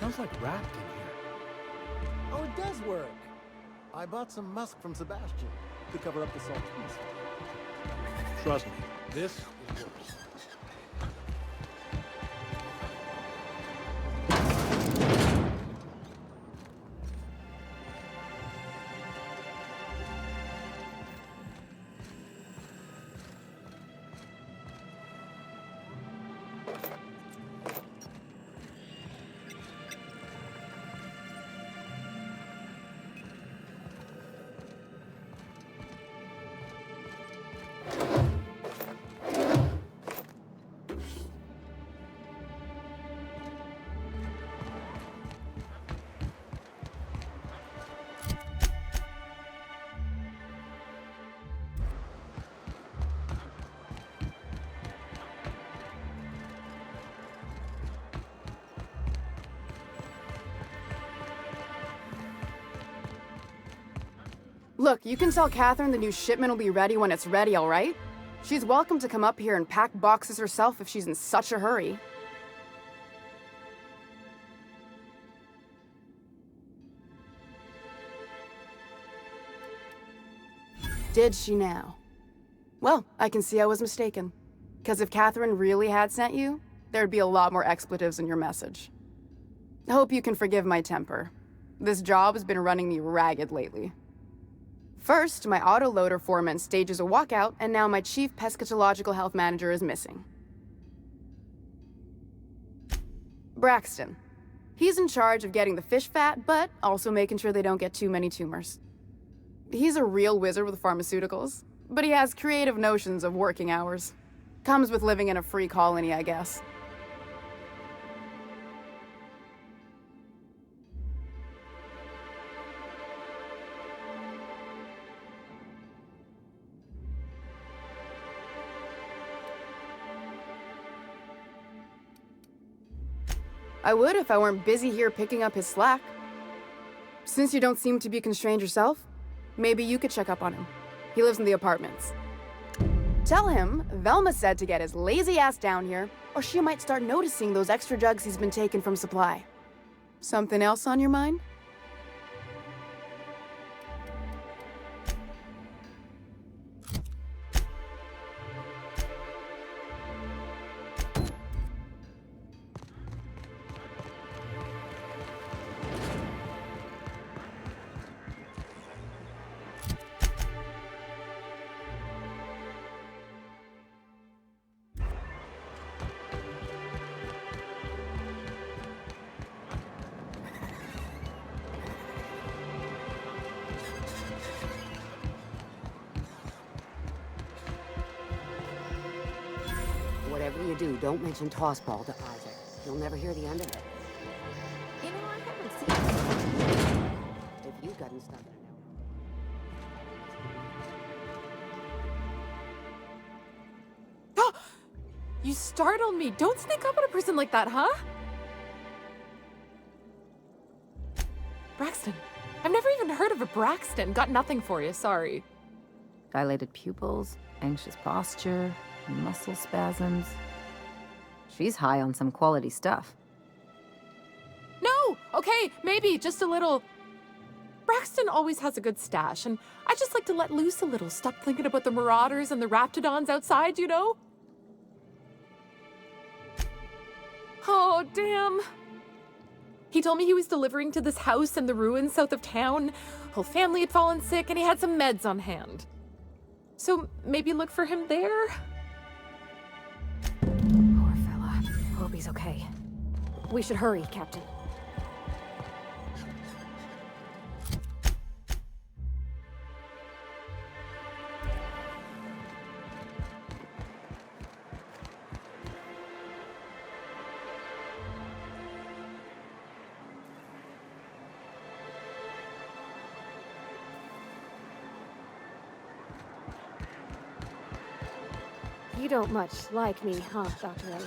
Smells like wrapped in here. Oh, it does work. I bought some musk from Sebastian to cover up the saltiness. Trust me, this is worse. Look, you can tell Catherine the new shipment will be ready when it's ready, all right? She's welcome to come up here and pack boxes herself if she's in such a hurry. Did she now? Well, I can see I was mistaken. Because if Catherine really had sent you, there'd be a lot more expletives in your message. Hope you can forgive my temper. This job has been running me ragged lately. First, my autoloader foreman stages a walkout, and now my chief pescatological health manager is missing. Braxton. He's in charge of getting the fish fat, but also making sure they don't get too many tumors. He's a real wizard with pharmaceuticals, but he has creative notions of working hours. Comes with living in a free colony, I guess. I would if I weren't busy here picking up his slack. Since you don't seem to be constrained yourself, maybe you could check up on him. He lives in the apartments. Tell him Velma said to get his lazy ass down here, or she might start noticing those extra drugs he's been taking from supply. Something else on your mind? Whatever you do, don't mention tossball to Isaac. You'll never hear the end of it. You know, I haven't seen If you've gotten stuck in an You startled me. Don't sneak up on a person like that, huh? Braxton. I've never even heard of a Braxton. Got nothing for you, sorry. Dilated pupils, anxious posture, muscle spasms. She's high on some quality stuff. No! Okay, maybe, just a little. Braxton always has a good stash, and I just like to let loose a little. Stop thinking about the marauders and the raptidons outside, you know? Oh, damn. He told me he was delivering to this house in the ruins south of town. Whole family had fallen sick, and he had some meds on hand. So maybe look for him there? Poor fella. Hope he's okay. We should hurry, Captain. You don't much like me, huh, Dr. A?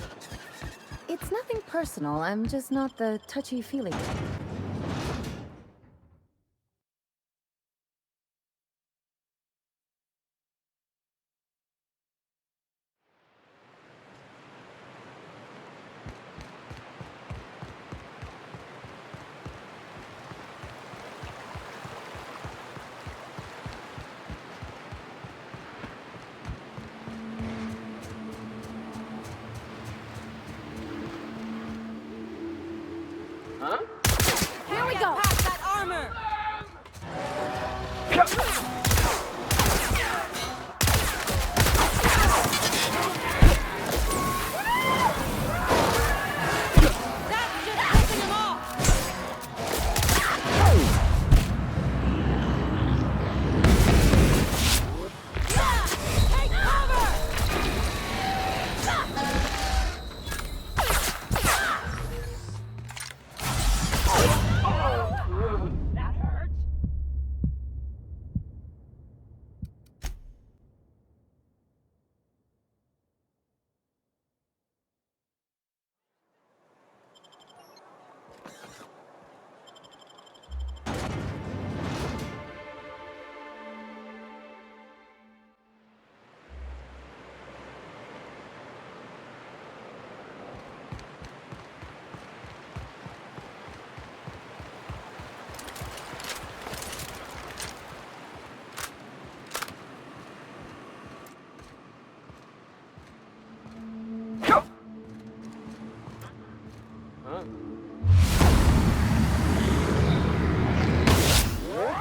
It's nothing personal. I'm just not the touchy-feely type. Here we go! That armor! That's just pissing him off! Take cover! That hurt.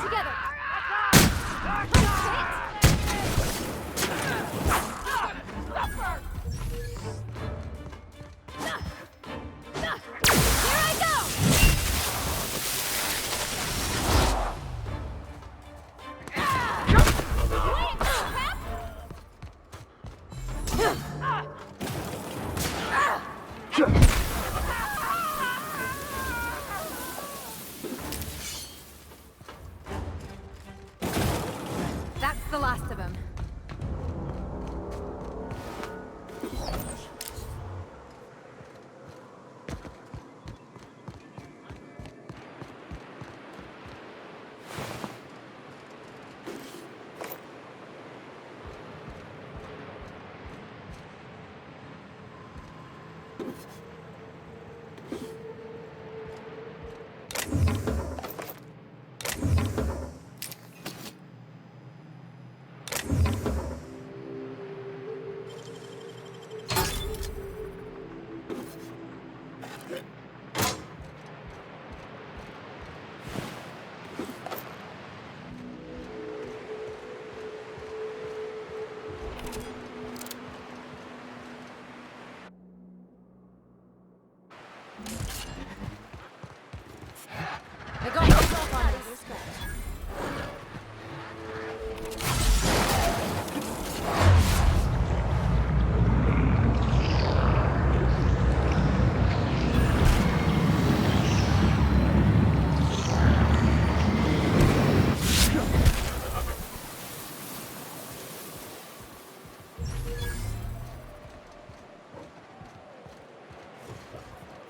Together! Here I go! Wait, crap! That's the last of them. I got myself on this.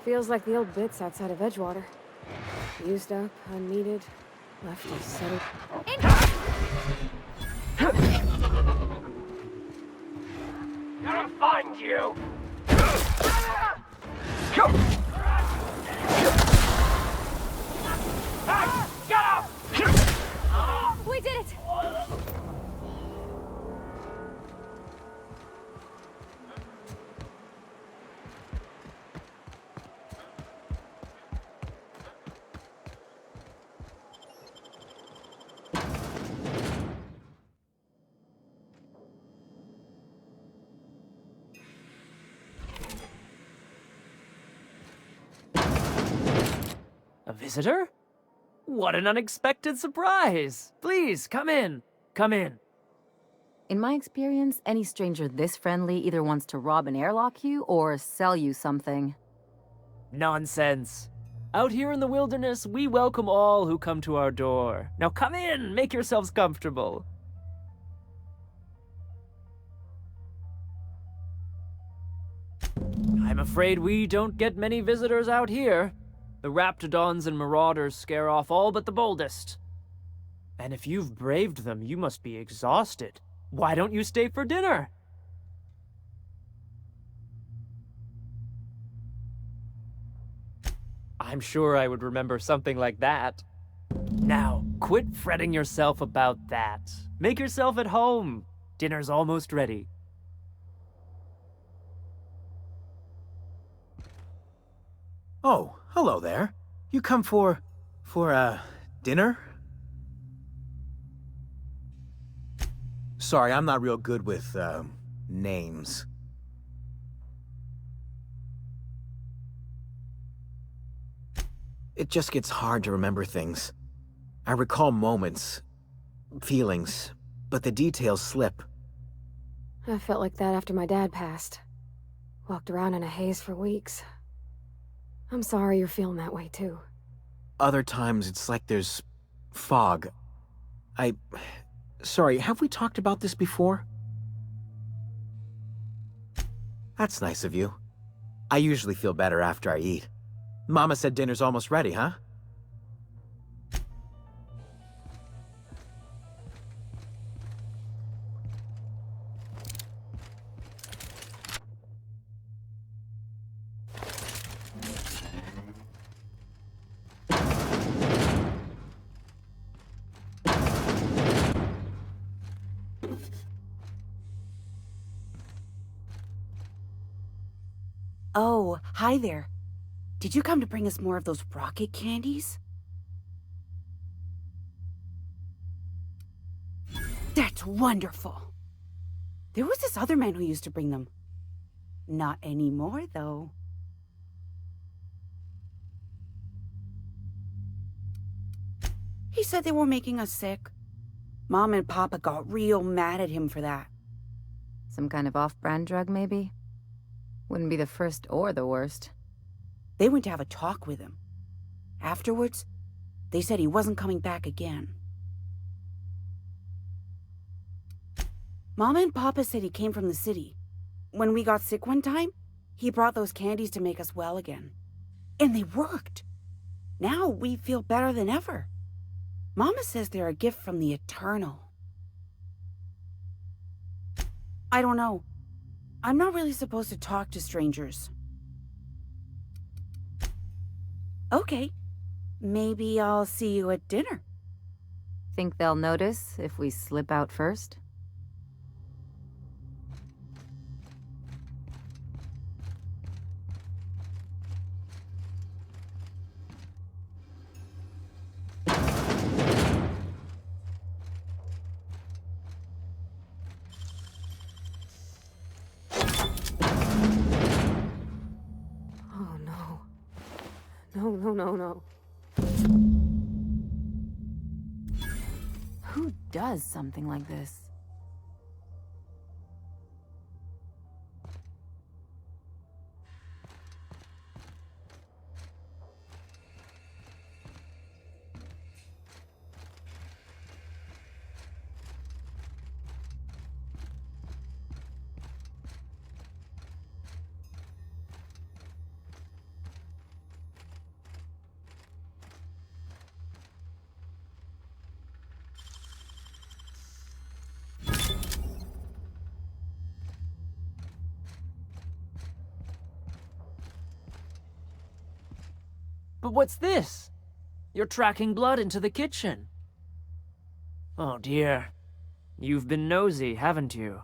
Feels like the old bits outside of Edgewater. Used up, unneeded, left to settle. Gonna find you! Hey, get up! We did it! A visitor? What an unexpected surprise! Please, come in. Come in. In my experience, any stranger this friendly either wants to rob and airlock you or sell you something. Nonsense. Out here in the wilderness, we welcome all who come to our door. Now come in, make yourselves comfortable. I'm afraid we don't get many visitors out here. The Raptidons and Marauders scare off all but the boldest. And if you've braved them, you must be exhausted. Why don't you stay for dinner? I'm sure I would remember something like that. Now, quit fretting yourself about that. Make yourself at home. Dinner's almost ready. Oh, hello there. You come for dinner? Sorry, I'm not real good with, names. It just gets hard to remember things. I recall moments, feelings, but the details slip. I felt like that after my dad passed. Walked around in a haze for weeks. I'm sorry you're feeling that way, too. Other times, it's like there's fog. Sorry, have we talked about this before? That's nice of you. I usually feel better after I eat. Mama said dinner's almost ready, huh? Oh, hi there. Did you come to bring us more of those rocket candies? That's wonderful. There was this other man who used to bring them. Not anymore, though. He said they were making us sick. Mom and Papa got real mad at him for that. Some kind of off-brand drug, maybe? Wouldn't be the first or the worst. They went to have a talk with him. Afterwards, they said he wasn't coming back again. Mama and Papa said he came from the city. When we got sick one time, he brought those candies to make us well again. And they worked. Now we feel better than ever. Mama says they're a gift from the Eternal. I don't know. I'm not really supposed to talk to strangers. Okay. Maybe I'll see you at dinner. Think they'll notice if we slip out first? Oh, no. No. Who does something like this? But what's this? You're tracking blood into the kitchen. Oh dear. You've been nosy, haven't you?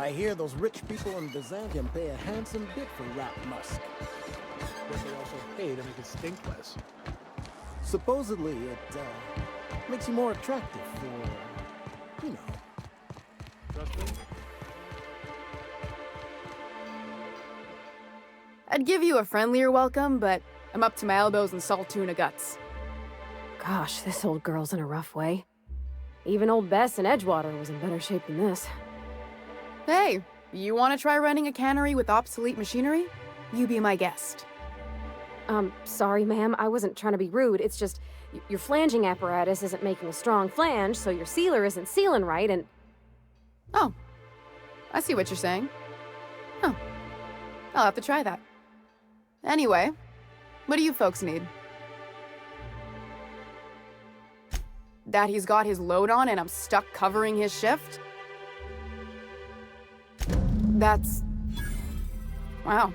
I hear those rich people in Byzantium pay a handsome bit for wrapped musk. But they also pay to make it stink less. Supposedly, it makes you more attractive for, you know. Trust me? I'd give you a friendlier welcome, but I'm up to my elbows in salt tuna guts. Gosh, this old girl's in a rough way. Even old Bess in Edgewater was in better shape than this. Hey, you want to try running a cannery with obsolete machinery? You be my guest. Sorry, ma'am. I wasn't trying to be rude. It's just, your flanging apparatus isn't making a strong flange, so your sealer isn't sealing right, and... Oh, I see what you're saying. Huh. I'll have to try that. Anyway, what do you folks need? That he's got his load on and I'm stuck covering his shift? That's... Wow.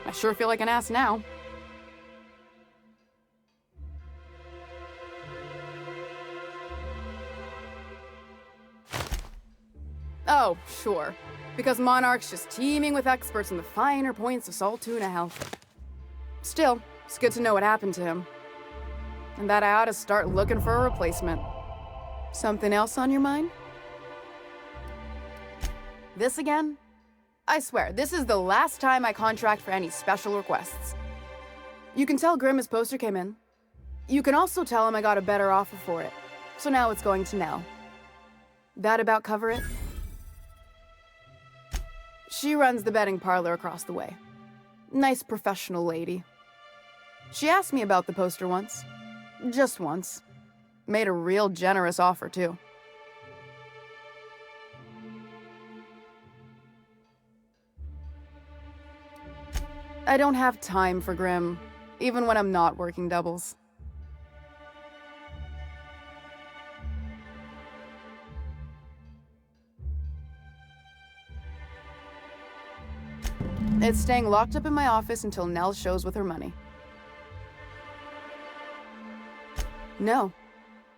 I sure feel like an ass now. Oh, sure. Because Monarch's just teeming with experts in the finer points of salt tuna health. Still, it's good to know what happened to him. And that I ought to start looking for a replacement. Something else on your mind? This again? I swear, this is the last time I contract for any special requests. You can tell Grimm his poster came in. You can also tell him I got a better offer for it. So now it's going to Nell. That about cover it? She runs the betting parlor across the way. Nice professional lady. She asked me about the poster once. Just once. Made a real generous offer, too. I don't have time for Grimm, even when I'm not working doubles. It's staying locked up in my office until Nell shows with her money. No,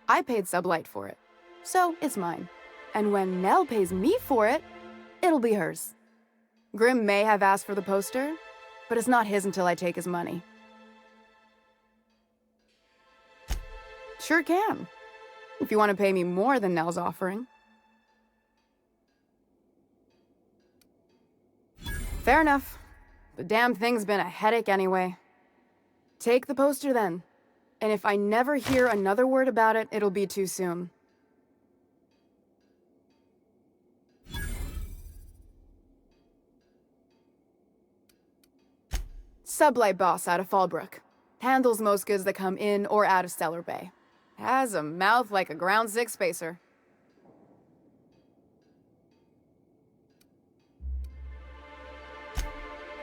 I paid Sublight for it, so it's mine. And when Nell pays me for it, it'll be hers. Grimm may have asked for the poster, but it's not his until I take his money. Sure can, if you want to pay me more than Nell's offering. Fair enough. The damn thing's been a headache anyway. Take the poster then. And if I never hear another word about it, it'll be too soon. Sublight boss out of Fallbrook. Handles most goods that come in or out of Stellar Bay. Has a mouth like a Ground 6 spacer.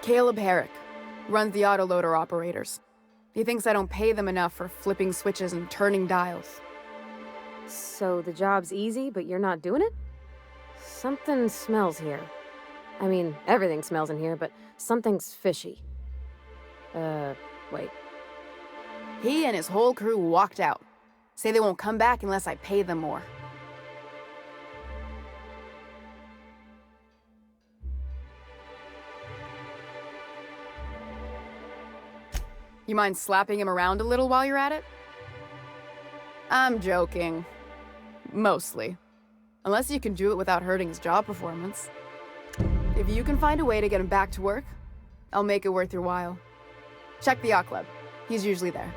Caleb Herrick runs the autoloader operators. He thinks I don't pay them enough for flipping switches and turning dials. So the job's easy, but you're not doing it? Something smells here. I mean, everything smells in here, but something's fishy. Wait. He and his whole crew walked out. Say they won't come back unless I pay them more. You mind slapping him around a little while you're at it? I'm joking. Mostly. Unless you can do it without hurting his job performance. If you can find a way to get him back to work, I'll make it worth your while. Check the yacht club. He's usually there.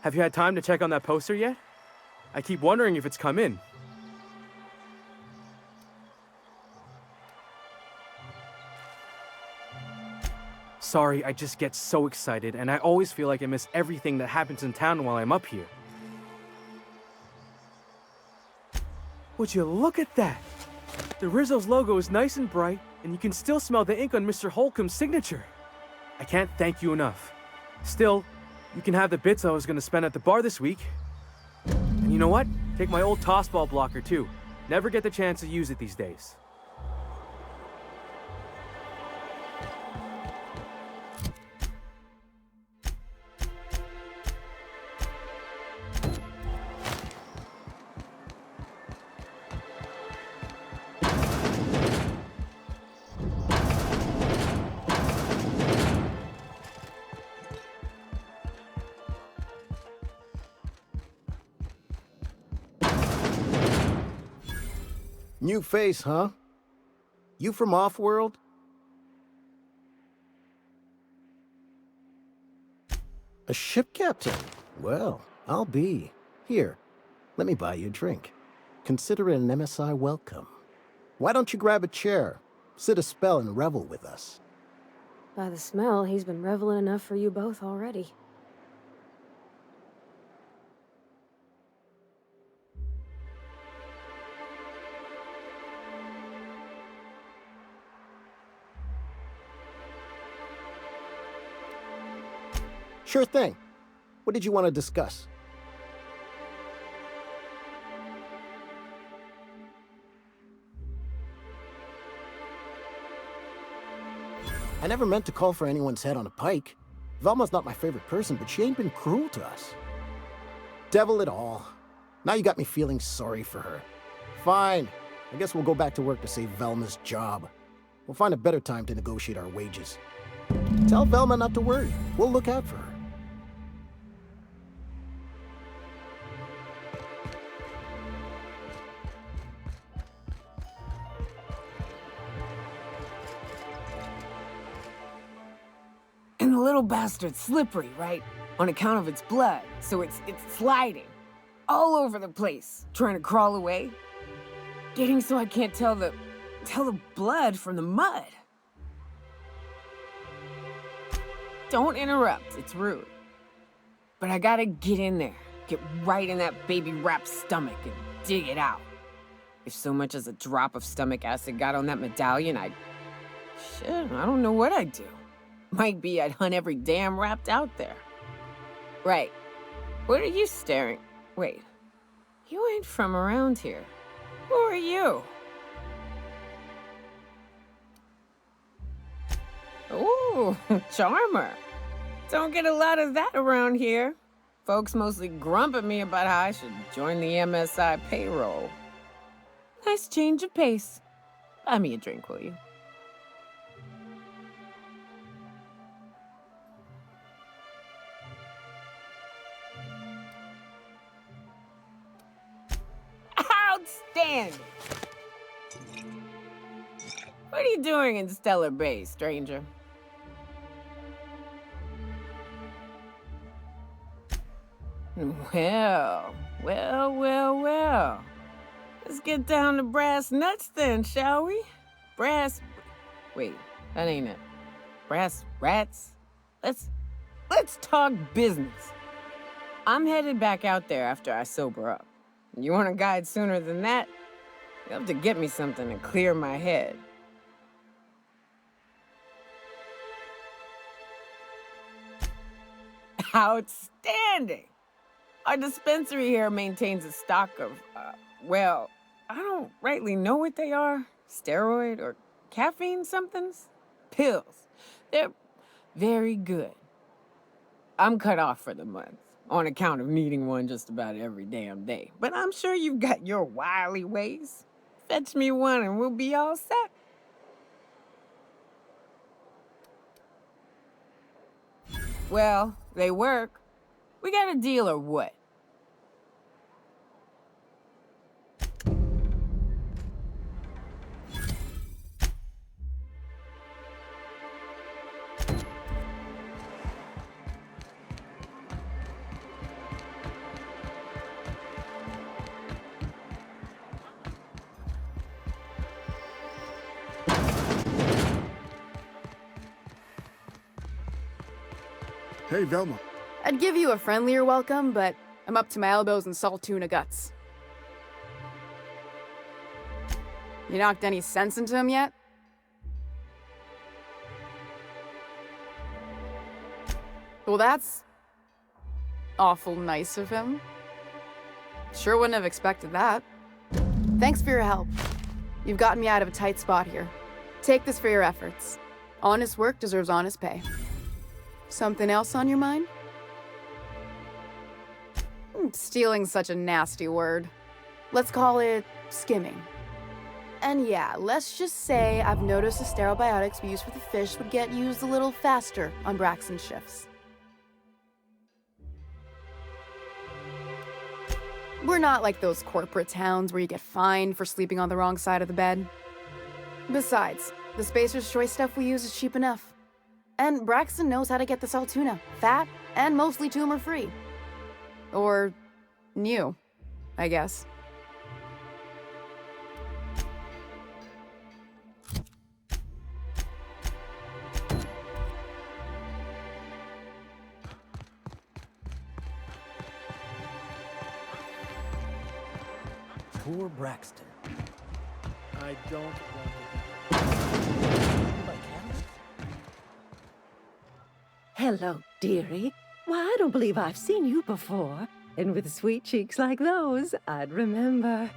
Have you had time to check on that poster yet? I keep wondering if it's come in. Sorry, I just get so excited, and I always feel like I miss everything that happens in town while I'm up here. Would you look at that? The Rizzo's logo is nice and bright, and you can still smell the ink on Mr. Holcomb's signature. I can't thank you enough. Still, you can have the bits I was going to spend at the bar this week. And you know what? Take my old tossball blocker too. Never get the chance to use it these days. New face, huh? You from Off-World? A ship captain? Well, I'll be. Here, let me buy you a drink. Consider it an MSI welcome. Why don't you grab a chair, sit a spell and revel with us? By the smell, he's been reveling enough for you both already. Sure thing. What did you want to discuss? I never meant to call for anyone's head on a pike. Velma's not my favorite person, but she ain't been cruel to us. Devil it all. Now you got me feeling sorry for her. Fine. I guess we'll go back to work to save Velma's job. We'll find a better time to negotiate our wages. Tell Velma not to worry. We'll look out for her. And the little bastard's slippery, right? On account of its blood, so it's sliding. All over the place, trying to crawl away. Getting so I can't tell the blood from the mud. Don't interrupt, it's rude. But I gotta get in there, get right in that baby rap's stomach and dig it out. If so much as a drop of stomach acid got on that medallion, shit, I don't know what I'd do. Might be I'd hunt every damn wrapped out there. Right. What are you staring? Wait. You ain't from around here. Who are you? Ooh, charmer. Don't get a lot of that around here. Folks mostly grump at me about how I should join the MSI payroll. Nice change of pace. Buy me a drink, will you? Outstanding! What are you doing in Stellar Bay, stranger? Well. Let's get down to brass nuts then, shall we? Wait, that ain't it. Brass rats? Let's talk business. I'm headed back out there after I sober up. You want a guide sooner than that? You'll have to get me something to clear my head. Outstanding! Our dispensary here maintains a stock of, well, I don't rightly know what they are. Steroid or caffeine somethings? Pills. They're very good. I'm cut off for the month, on account of needing one just about every damn day. But I'm sure you've got your wily ways. Fetch me one and we'll be all set. Well, they work. We got a deal or what? Hey, Velma. I'd give you a friendlier welcome, but I'm up to my elbows in salt tuna guts. You knocked any sense into him yet? Well, that's awful nice of him. Sure wouldn't have expected that. Thanks for your help. You've gotten me out of a tight spot here. Take this for your efforts. Honest work deserves honest pay. Something else on your mind? Stealing's such a nasty word. Let's call it skimming. And yeah, let's just say I've noticed the sterile biotics we use for the fish would get used a little faster on Braxton's shifts. We're not like those corporate towns where you get fined for sleeping on the wrong side of the bed. Besides, the Spacer's Choice stuff we use is cheap enough. And Braxton knows how to get the salt tuna, fat and mostly tumor-free. Or new, I guess. Poor Braxton. I don't want Hello, dearie. Why, I don't believe I've seen you before. And with sweet cheeks like those, I'd remember.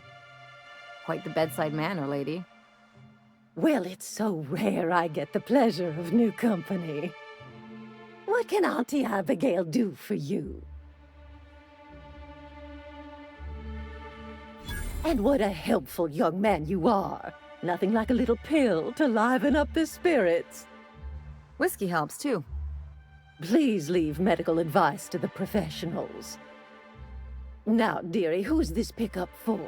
Quite the bedside manner, lady. Well, it's so rare I get the pleasure of new company. What can Auntie Abigail do for you? And what a helpful young man you are. Nothing like a little pill to liven up the spirits. Whiskey helps, too. Please leave medical advice to the professionals. Now, dearie, who's this pickup for?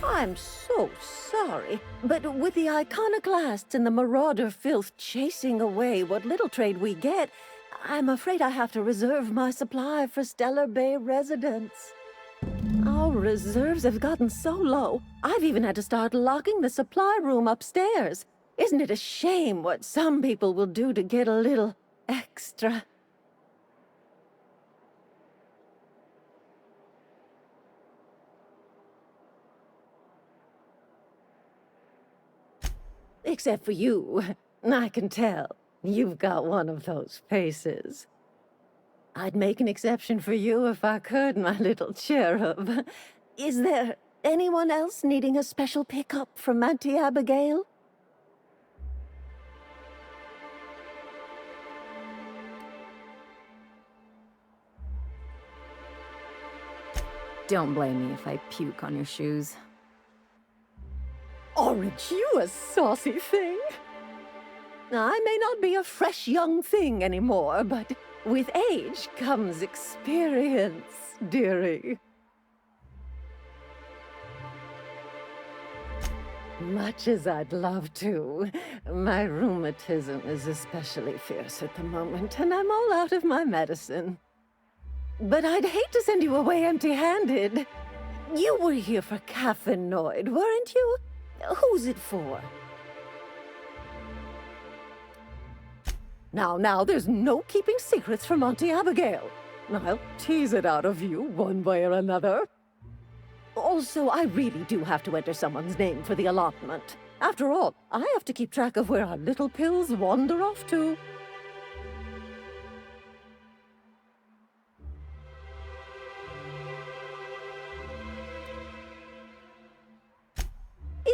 I'm so sorry, but with the iconoclasts and the marauder filth chasing away what little trade we get, I'm afraid I have to reserve my supply for Stellar Bay residents. Our reserves have gotten so low, I've even had to start locking the supply room upstairs. Isn't it a shame what some people will do to get a little extra? Except for you. I can tell. You've got one of those faces. I'd make an exception for you if I could, my little cherub. Is there anyone else needing a special pickup from Auntie Abigail? Don't blame me if I puke on your shoes. Aren't you a saucy thing? I may not be a fresh young thing anymore, but with age comes experience, dearie. Much as I'd love to, my rheumatism is especially fierce at the moment, and I'm all out of my medicine. But I'd hate to send you away empty-handed. You were here for caffeinoid, weren't you? Who's it for? Now, there's no keeping secrets from Auntie Abigail. I'll tease it out of you one way or another. Also, I really do have to enter someone's name for the allotment. After all, I have to keep track of where our little pills wander off to.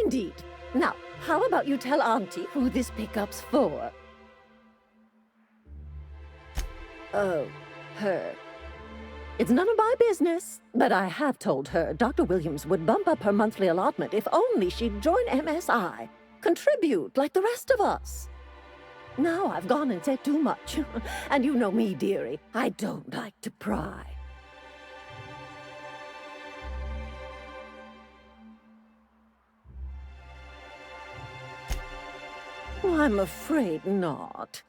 Indeed. Now, how about you tell Auntie who this pickup's for? Oh, her. It's none of my business, but I have told her Dr. Williams would bump up her monthly allotment if only she'd join MSI. Contribute like the rest of us. Now I've gone and said too much. And you know me, dearie. I don't like to pry. I'm afraid not.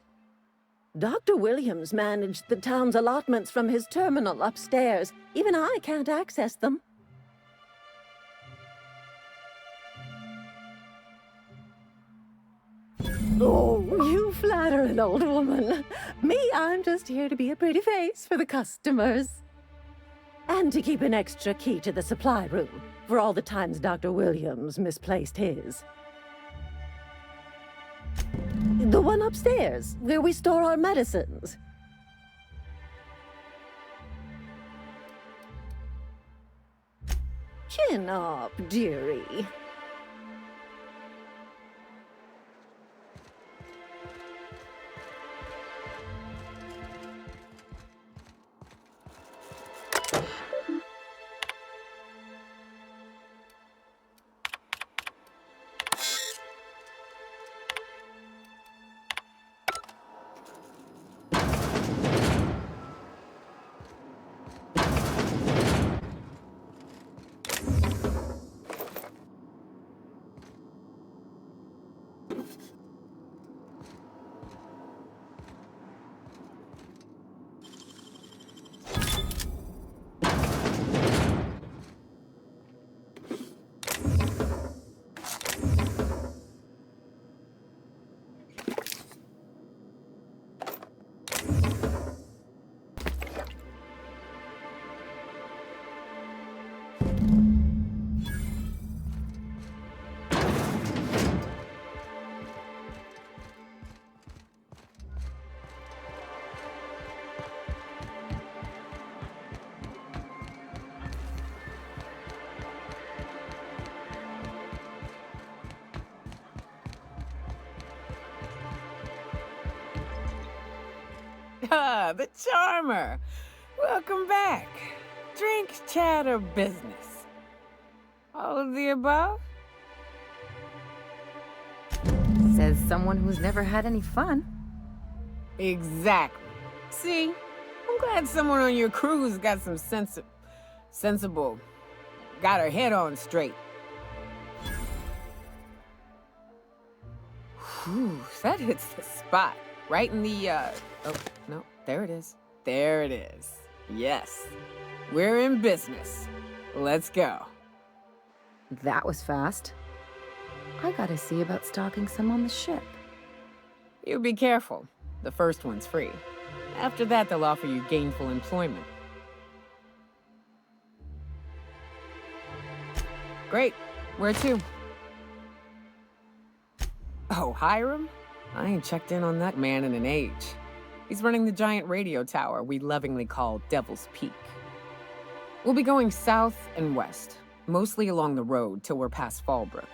Dr. Williams managed the town's allotments from his terminal upstairs. Even I can't access them. Oh, you flatter an old woman. Me, I'm just here to be a pretty face for the customers. And to keep an extra key to the supply room for all the times Dr. Williams misplaced his. The one upstairs, where we store our medicines. Chin up, dearie. Ah, the charmer. Welcome back. Drink, chat, or business? All of the above? Says someone who's never had any fun. Exactly. See? I'm glad someone on your crew's got some sensible. Got her head on straight. Whew, that hits the spot. Right in the, oh, no, there it is. There it is. Yes. We're in business. Let's go. That was fast. I gotta see about stocking some on the ship. You be careful. The first one's free. After that, they'll offer you gainful employment. Great. Where to? Oh, Hiram? I ain't checked in on that man in an age. He's running the giant radio tower we lovingly call Devil's Peak. We'll be going south and west, mostly along the road till we're past Fallbrook.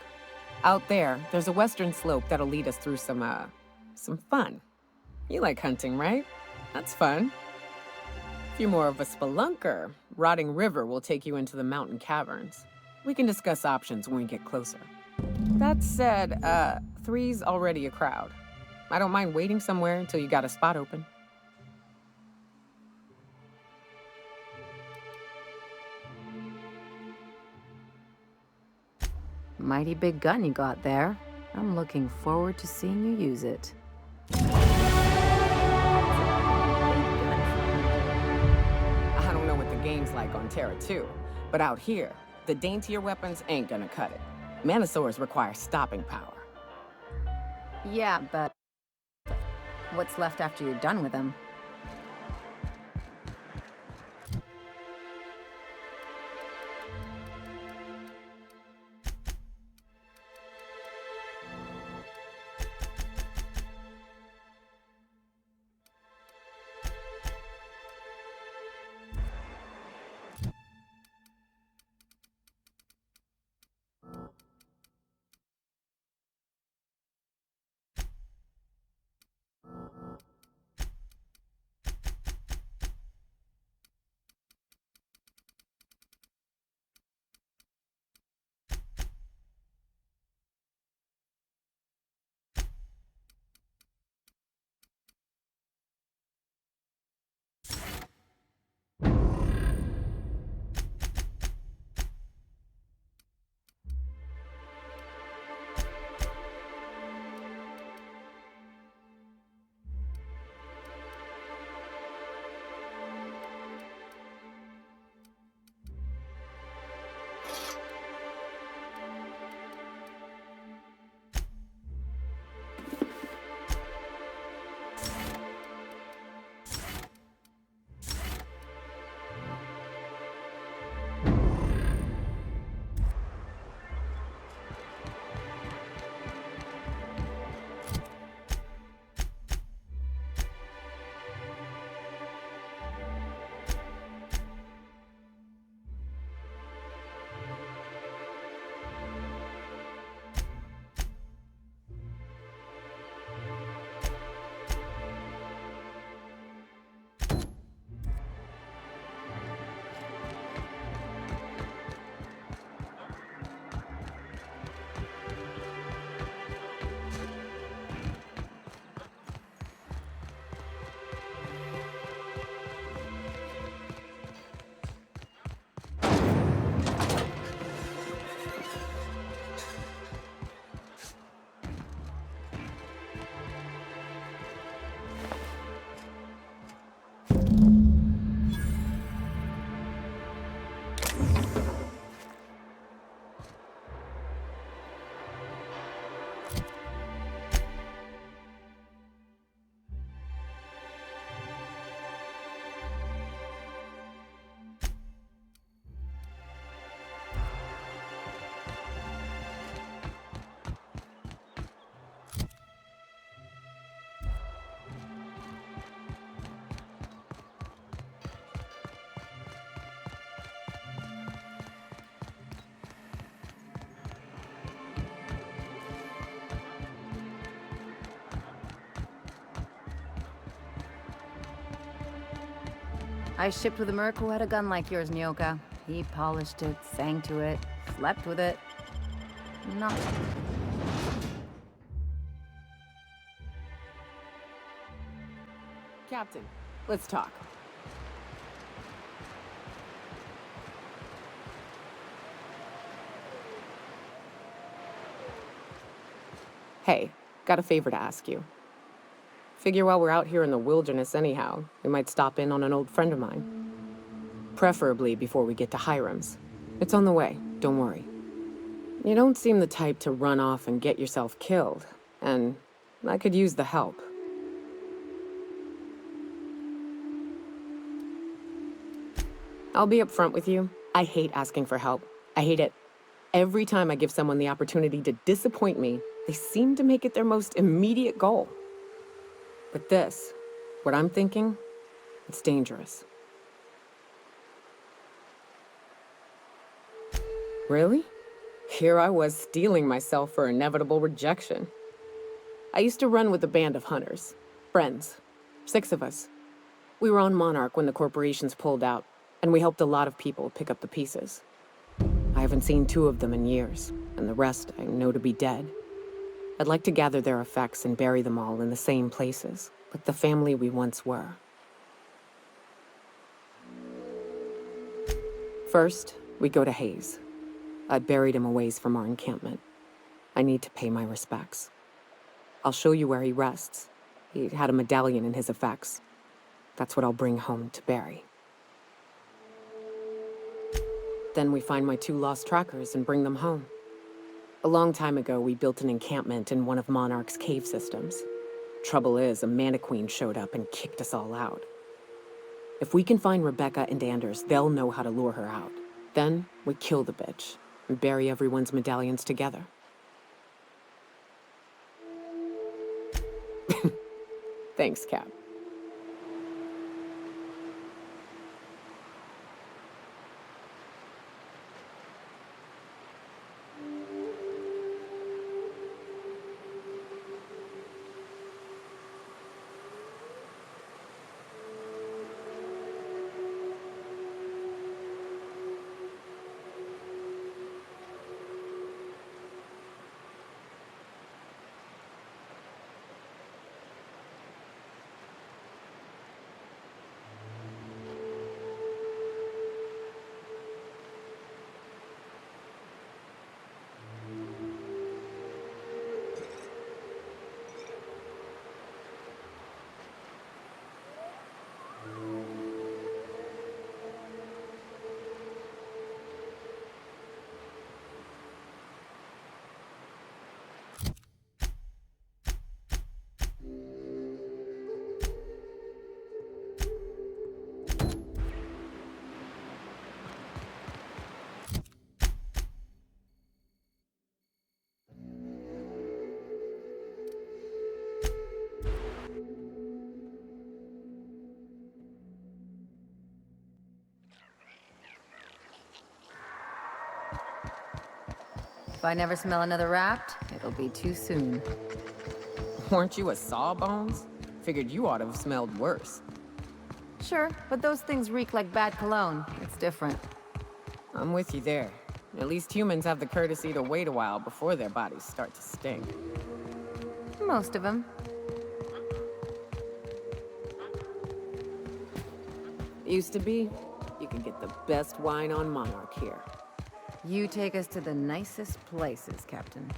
Out there, there's a western slope that'll lead us through some fun. You like hunting, right? That's fun. If you're more of a spelunker, Rotting River will take you into the mountain caverns. We can discuss options when we get closer. That said, 3's already a crowd. I don't mind waiting somewhere until you got a spot open. Mighty big gun you got there. I'm looking forward to seeing you use it. I don't know what the game's like on Terra 2, but out here, the daintier weapons ain't gonna cut it. Manosaurs require stopping power. Yeah, but what's left after you're done with them? I shipped with a merc who had a gun like yours, Nyoka. He polished it, sang to it, slept with it. Not... Captain, let's talk. Hey, got a favor to ask you. Figure while we're out here in the wilderness anyhow, we might stop in on an old friend of mine. Preferably before we get to Hiram's. It's on the way, don't worry. You don't seem the type to run off and get yourself killed, and I could use the help. I'll be upfront with you. I hate asking for help. I hate it. Every time I give someone the opportunity to disappoint me, they seem to make it their most immediate goal. But this, what I'm thinking, it's dangerous. Really? Here I was steeling myself for inevitable rejection. I used to run with a band of hunters. Friends. 6 of us. We were on Monarch when the corporations pulled out, and we helped a lot of people pick up the pieces. I haven't seen 2 of them in years, and the rest I know to be dead. I'd like to gather their effects and bury them all in the same places, like the family we once were. First, we go to Hayes. I buried him a ways from our encampment. I need to pay my respects. I'll show you where he rests. He had a medallion in his effects. That's what I'll bring home to Barry. Then we find my 2 lost trackers and bring them home. A long time ago, we built an encampment in one of Monarch's cave systems. Trouble is, a Mantiqueen showed up and kicked us all out. If we can find Rebecca and Anders, they'll know how to lure her out. Then we kill the bitch and bury everyone's medallions together. Thanks, Cap. If I never smell another Wrapped, it'll be too soon. Weren't you a Sawbones? Figured you ought to have smelled worse. Sure, but those things reek like bad cologne. It's different. I'm with you there. At least humans have the courtesy to wait a while before their bodies start to stink. Most of them. Used to be, you could get the best wine on Monarch here. You take us to the nicest places, Captain.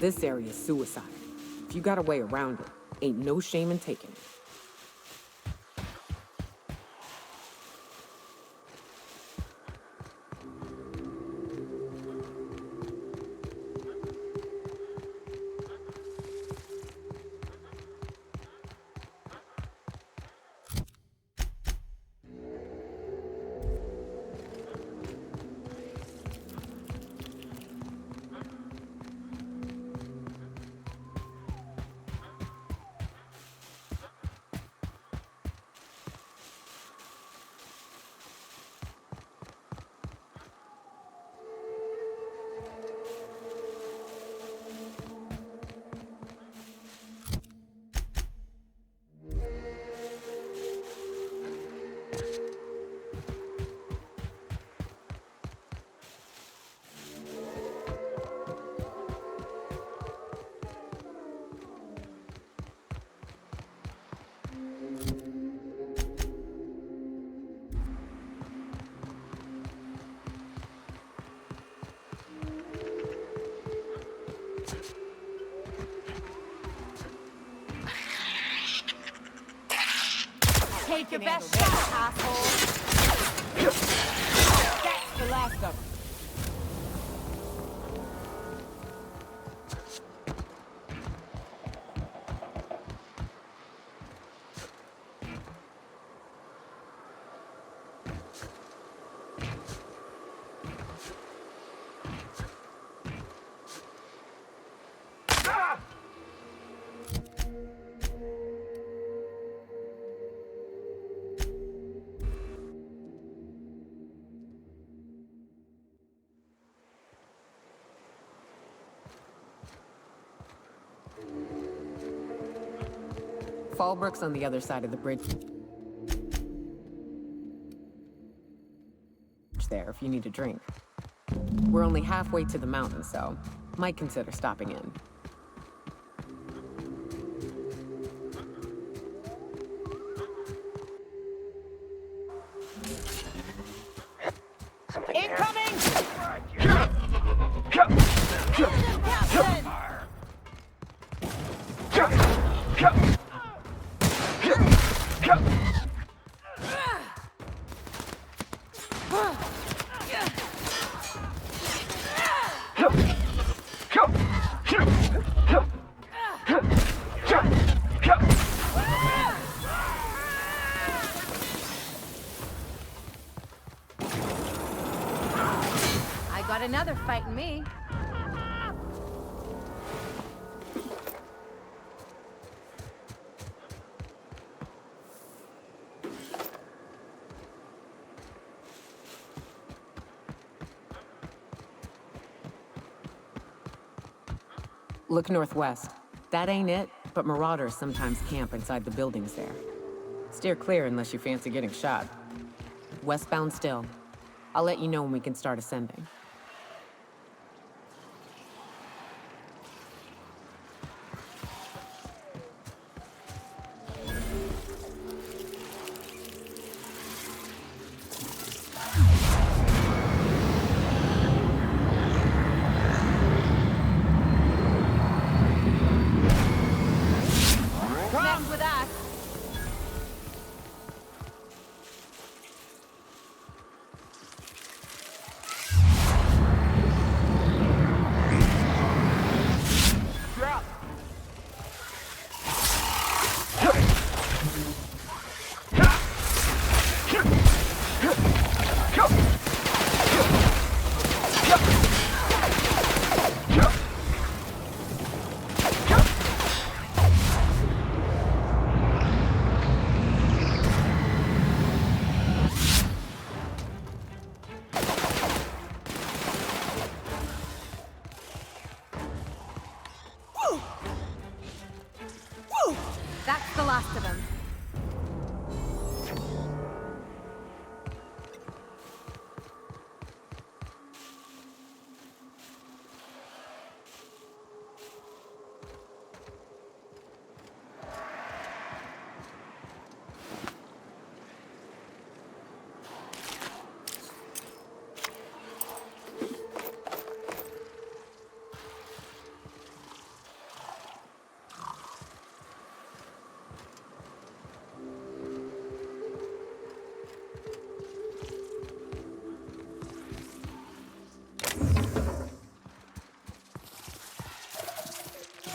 This area's suicide. If you got a way around it, ain't no shame in taking it. Take your best shot, asshole. That's the last of them. Fallbrook's on the other side of the bridge. There, if you need a drink. We're only halfway to the mountain, so might consider stopping in. I got another fighting me. Look northwest. That ain't it, but marauders sometimes camp inside the buildings there. Steer clear unless you fancy getting shot. Westbound still. I'll let you know when we can start ascending. Mess with us. That's the last of them.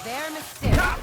They're mysterious.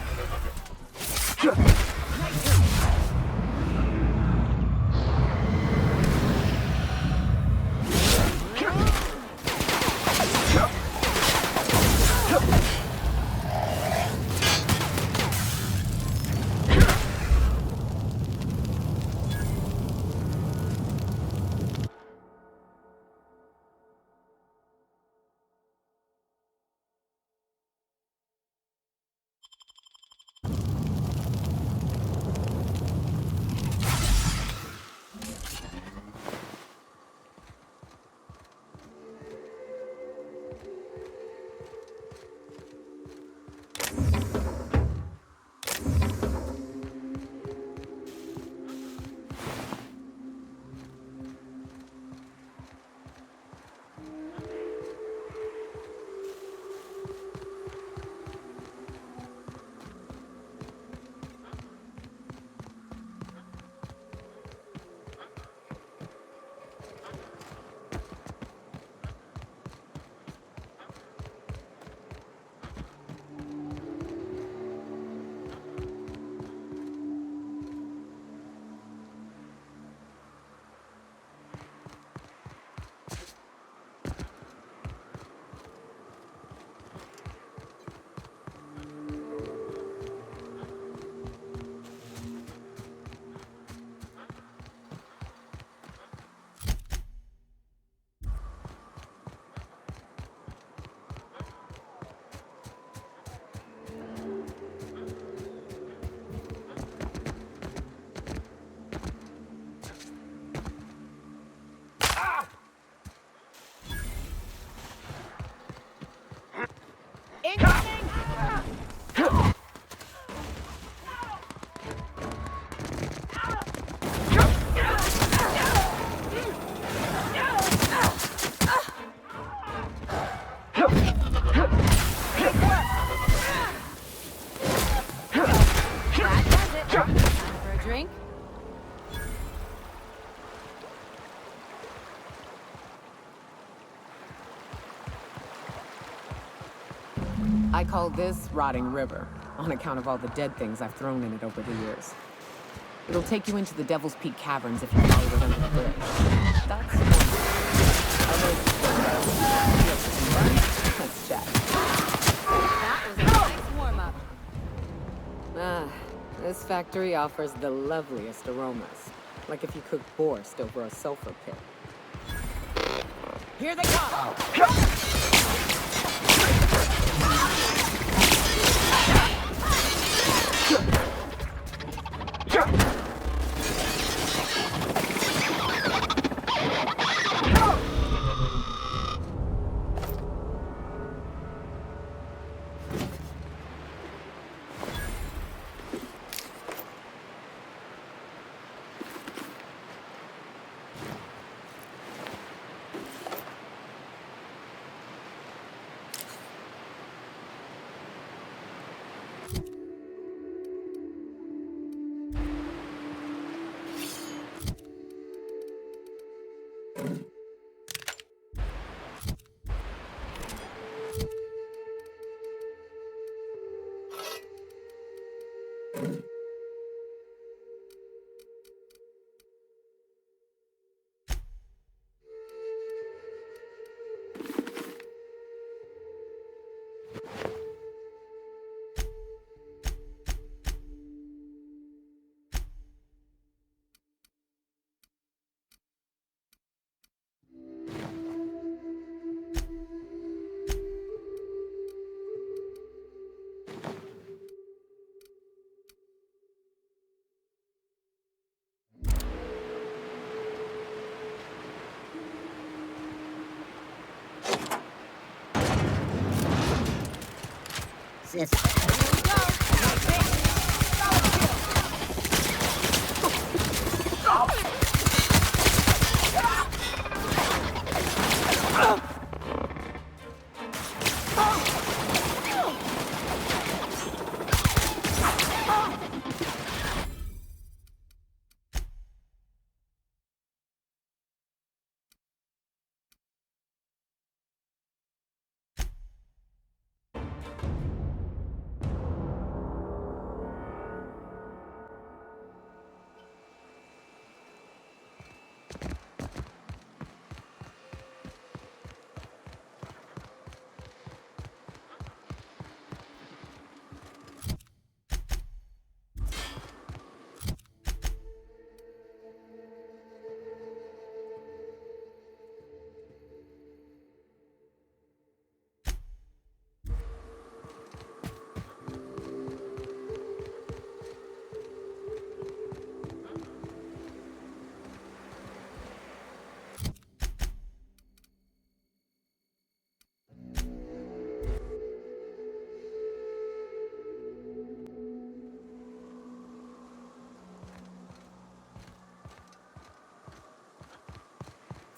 For a drink? I call this Rotting River, on account of all the dead things I've thrown in it over the years. It'll take you into the Devil's Peak Caverns if you follow it under the bridge. That's one. Let's chat. That was a nice warm-up. Ah, this factory offers the loveliest aromas. Like if you cooked borscht over a sulfur pit. Here they come!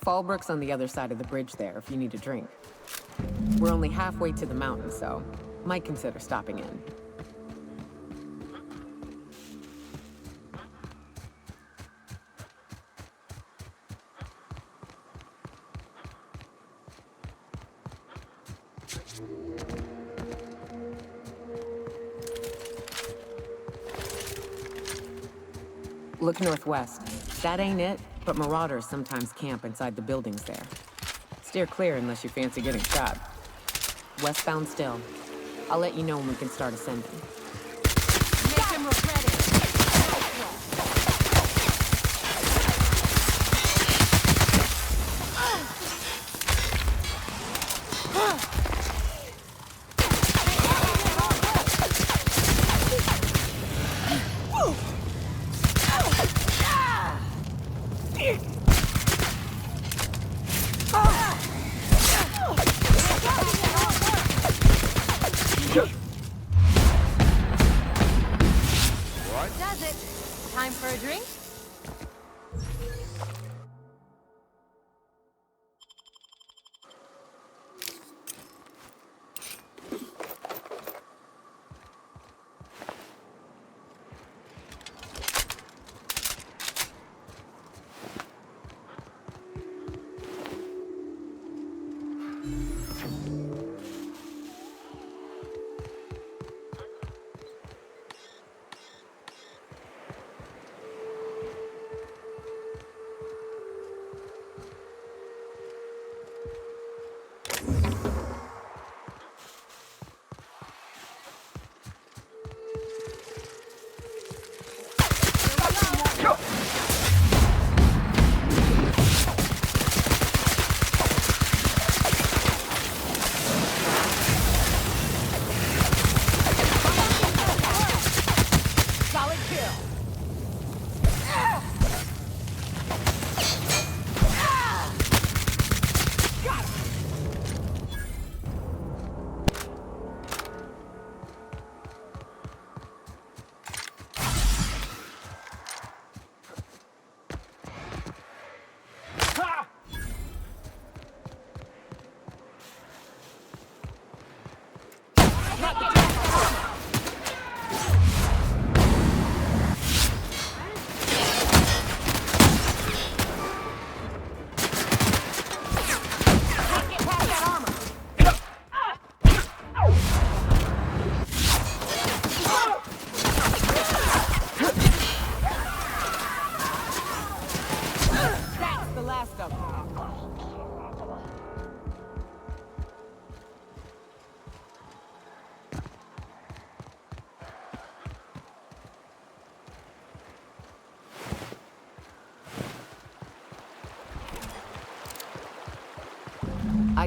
Fallbrook's on the other side of the bridge there if you need a drink. We're only halfway to the mountain, so might consider stopping in. Look northwest. That ain't it, but marauders sometimes camp inside the buildings there. Steer clear unless you fancy getting shot. Westbound still. I'll let you know when we can start ascending. Make him ready. Does it? Time for a drink?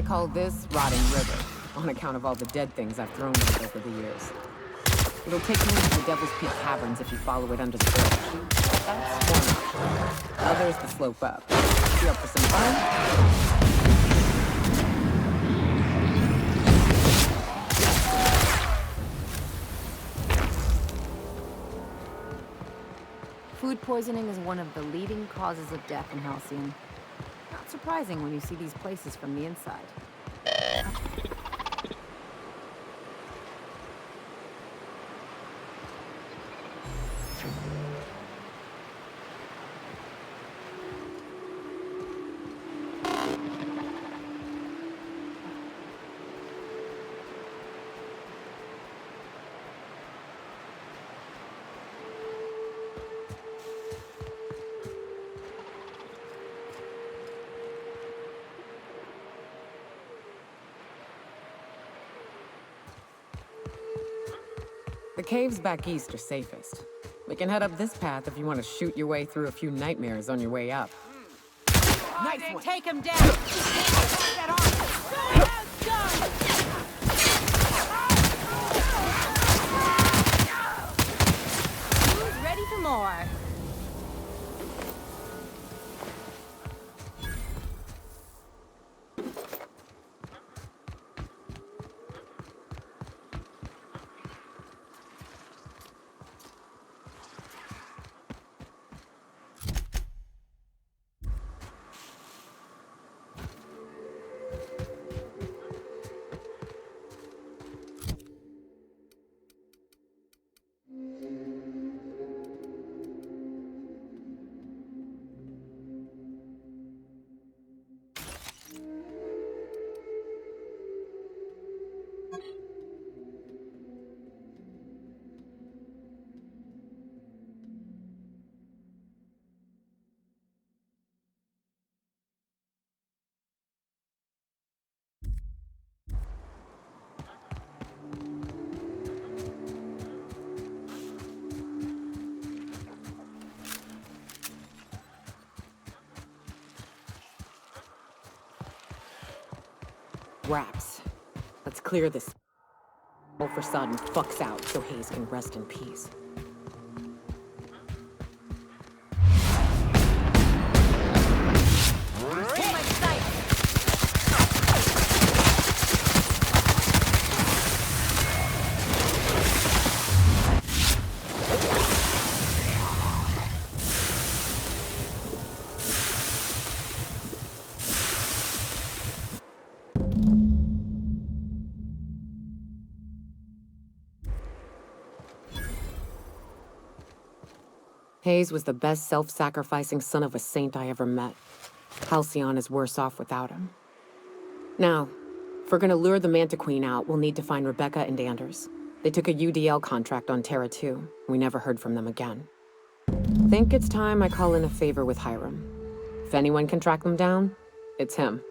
call this rotting river, on account of all the dead things I've thrown at it over the years. It'll take you into the Devil's Peak Caverns if you follow it under the bridge. That's one option. Now there's the slope up. You up for some fun? Food poisoning is one of the leading causes of death in Halcyon. Not surprising when you see these places from the inside. The caves back east are safest. We can head up this path if you want to shoot your way through a few nightmares on your way up. Nice one. Take him down. That arm. Who's ready for more? Wraps. Let's clear this for sudden fucks out so Hayes can rest in peace. Hayes was the best self-sacrificing son of a saint I ever met. Halcyon is worse off without him. Now, if we're gonna lure the Manta Queen out, we'll need to find Rebecca and Anders. They took a UDL contract on Terra 2. We never heard from them again. Think it's time I call in a favor with Hiram. If anyone can track them down, it's him.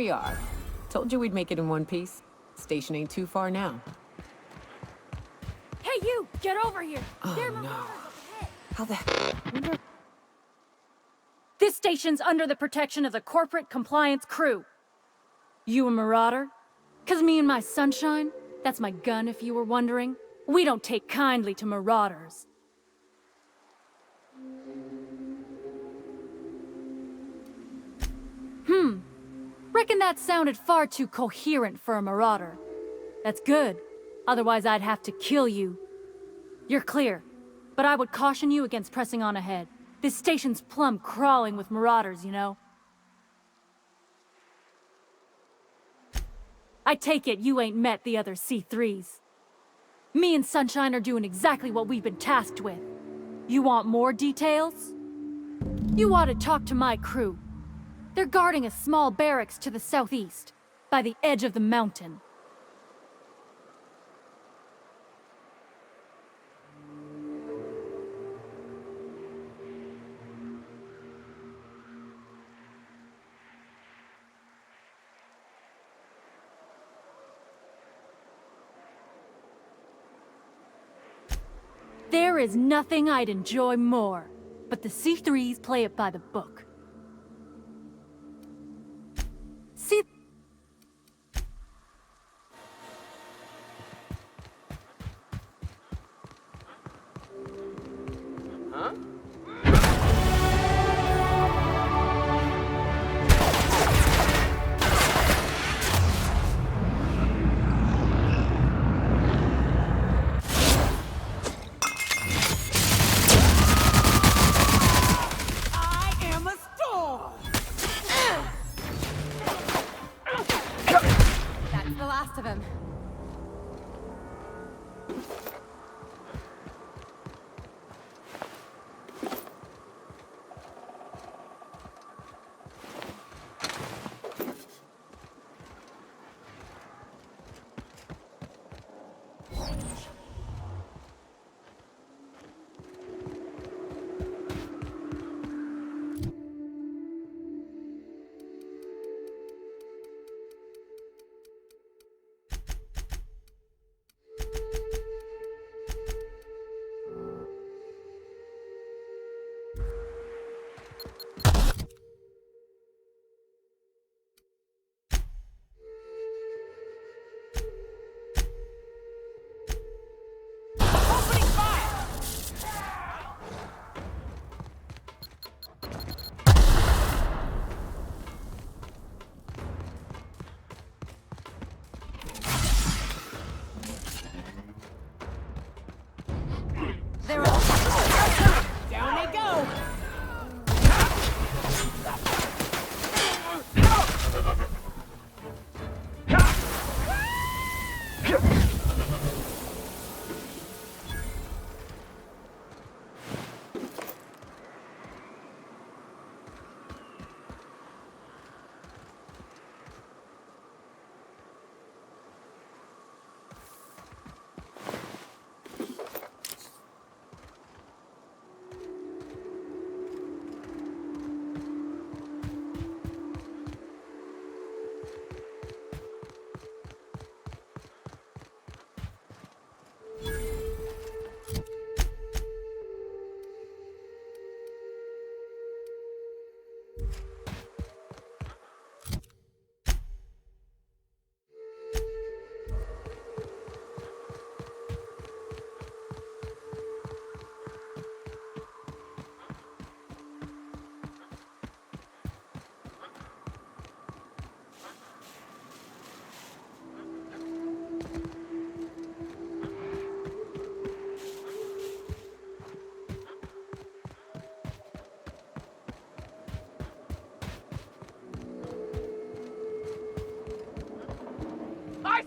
we are. Told you we'd make it in one piece. Station ain't too far now. Hey, you! Get over here! Oh, There are no. marauders up ahead. How the... This station's under the protection of the Corporate Compliance Crew. You a marauder? 'Cause me and my sunshine, that's my gun if you were wondering, we don't take kindly to marauders. Reckon that sounded far too coherent for a marauder. That's good. Otherwise I'd have to kill you. You're clear, but I would caution you against pressing on ahead. This station's plumb crawling with marauders, you know? I take it you ain't met the other C3s. Me and Sunshine are doing exactly what we've been tasked with. You want more details? You ought to talk to my crew. They're guarding a small barracks to the southeast, by the edge of the mountain. There is nothing I'd enjoy more, but the C3s play it by the book. See... Huh? That's the last of him. They're all... Down they go!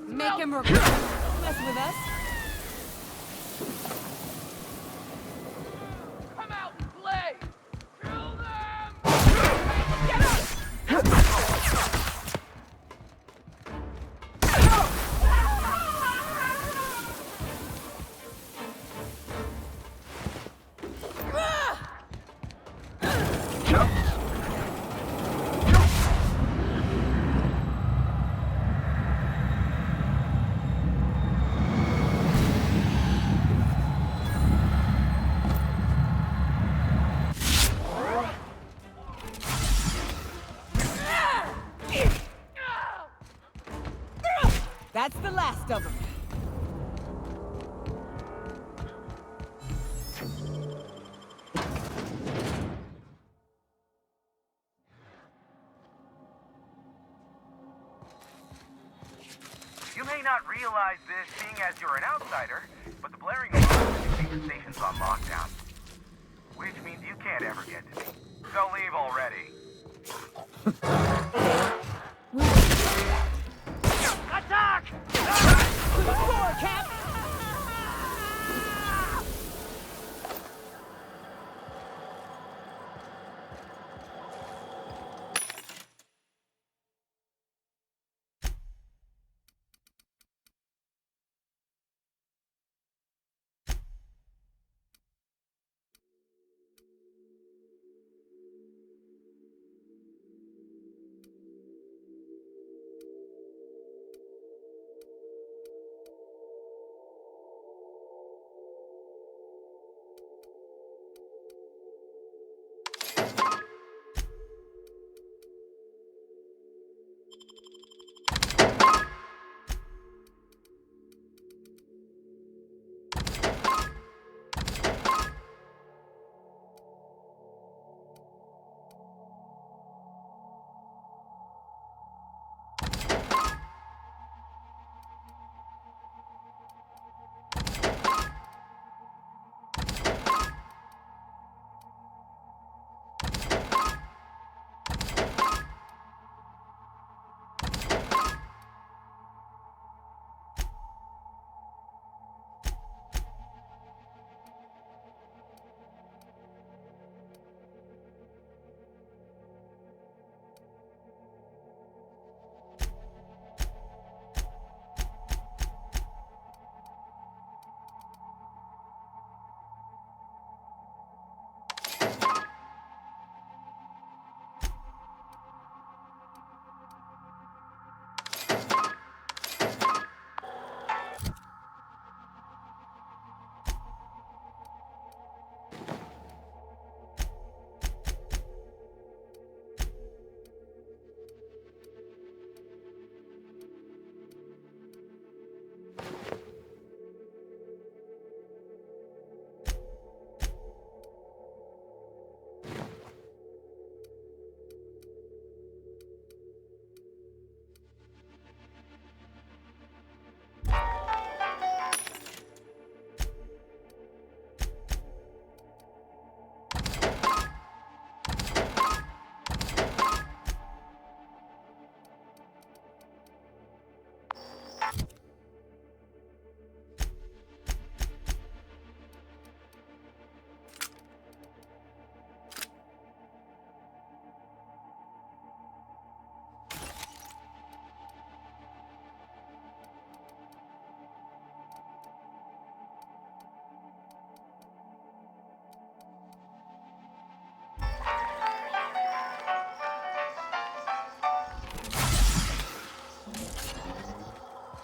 Make him regret. Don't mess with us. Come out and play! Kill them! Get up! That's the last of them. You may not realize this, seeing as you're an outsider, but the blaring alarm indicates the station's on lockdown. Which means you can't ever get to me. So leave already. Attack! To the floor, Cap!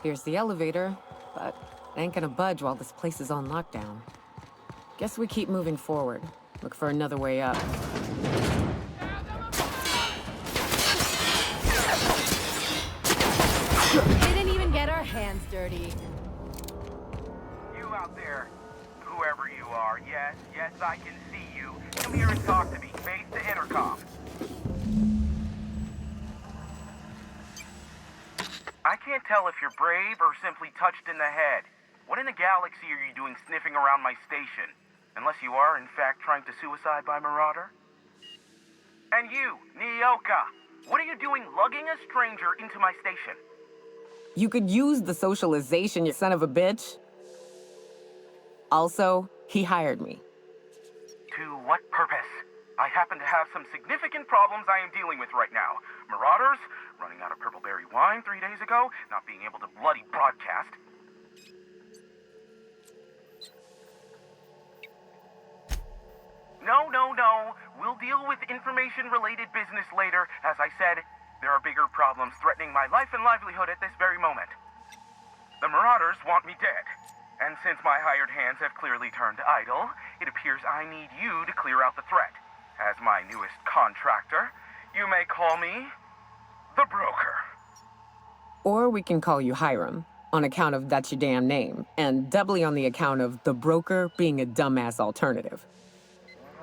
Here's the elevator, but it ain't gonna budge while this place is on lockdown. Guess we keep moving forward. Look for another way up. Didn't even get our hands dirty. You out there, whoever you are, yes, I can see you. Come here and talk to me, face the intercom. I can't tell if you're brave or simply touched in the head. What in the galaxy are you doing sniffing around my station? Unless you are, in fact, trying to suicide by Marauder? And you, Nyoka, what are you doing lugging a stranger into my station? You could use the socialization, you son of a bitch. Also, he hired me. To what purpose? I happen to have some significant problems I am dealing with right now. Marauders, running out of purple berry wine 3 days ago, not being able to bloody broadcast. No. We'll deal with information-related business later. As I said, there are bigger problems threatening my life and livelihood at this very moment. The Marauders want me dead. And since my hired hands have clearly turned idle, it appears I need you to clear out the threat. As my newest contractor, you may call me the Broker. Or we can call you Hiram, on account of that's your damn name, and doubly on the account of the broker being a dumbass alternative.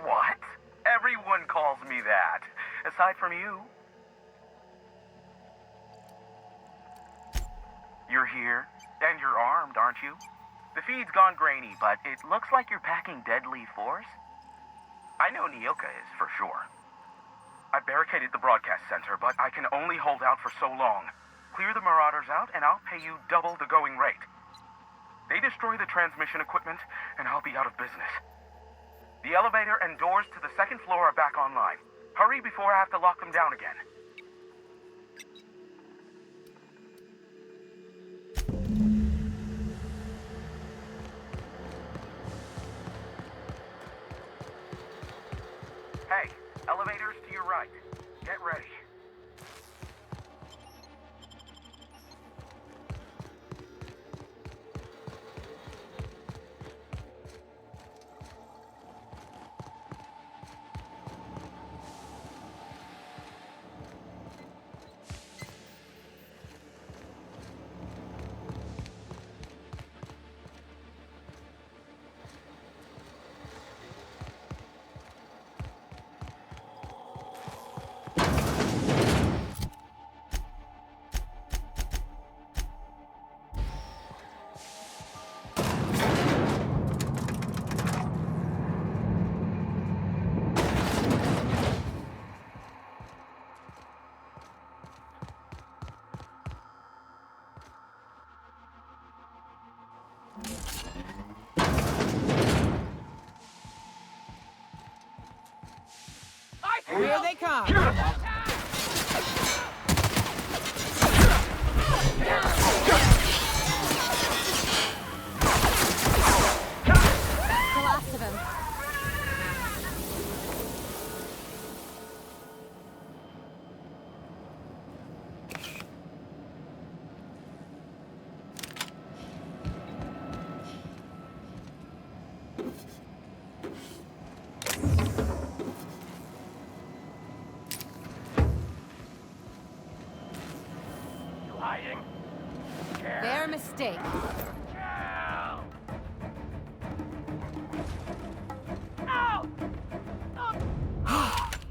What? Everyone calls me that. Aside from you. You're here, and you're armed, aren't you? The feed's gone grainy, but it looks like you're packing deadly force. I know Nyoka is, for sure. I barricaded the broadcast center, but I can only hold out for so long. Clear the Marauders out, and I'll pay you double the going rate. They destroy the transmission equipment, and I'll be out of business. The elevator and doors to the second floor are back online. Hurry before I have to lock them down again. Hey, elevators to your right. Get ready. Here they come! The last of him. Their mistake.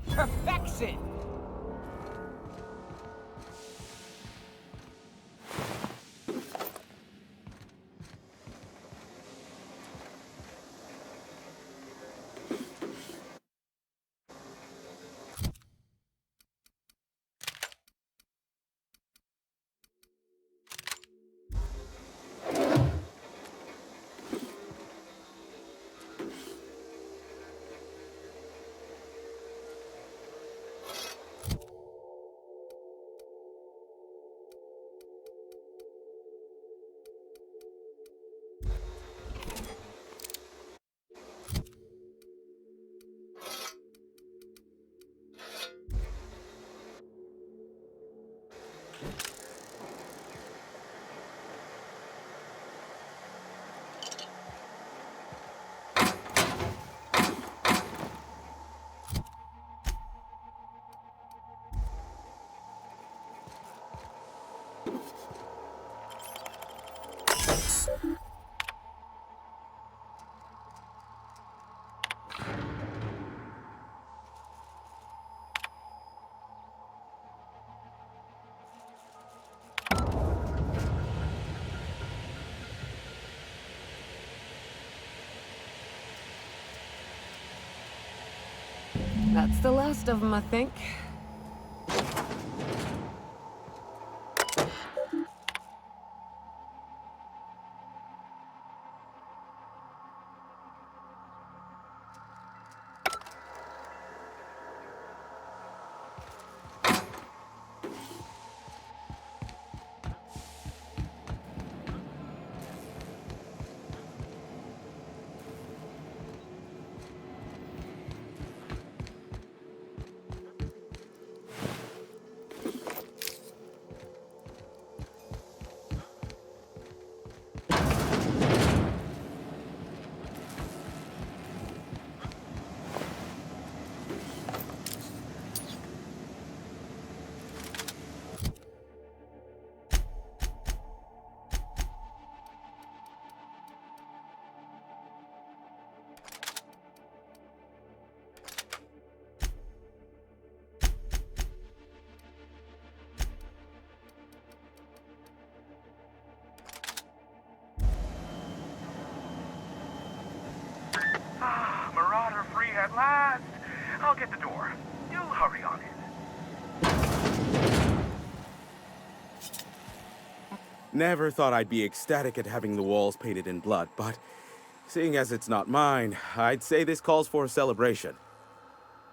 Perfection! That's the last of them, I think. last. I'll get the door. You hurry on in. Never thought I'd be ecstatic at having the walls painted in blood, but seeing as it's not mine, I'd say this calls for a celebration.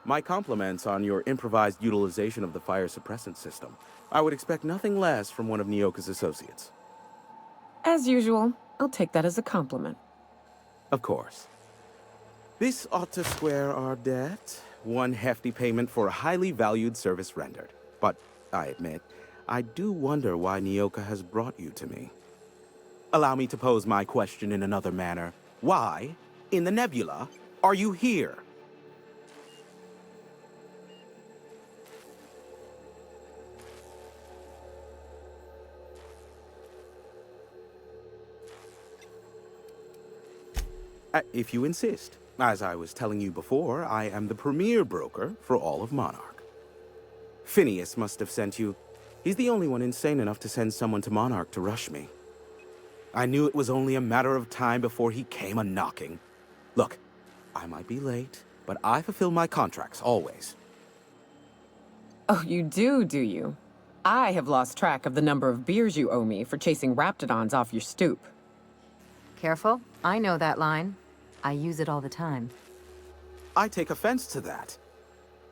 My compliments on your improvised utilization of the fire suppressant system. I would expect nothing less from one of Nyoka's associates. As usual, I'll take that as a compliment. Of course. This ought to square our debt. One hefty payment for a highly valued service rendered. But, I admit, I do wonder why Nyoka has brought you to me. Allow me to pose my question in another manner. Why, in the nebula, are you here? If you insist. As I was telling you before, I am the premier broker for all of Monarch. Phineas must have sent you. He's the only one insane enough to send someone to Monarch to rush me. I knew it was only a matter of time before he came a-knocking. Look, I might be late, but I fulfill my contracts, always. Oh, you do you? I have lost track of the number of beers you owe me for chasing raptidons off your stoop. Careful, I know that line. I use it all the time. I take offense to that.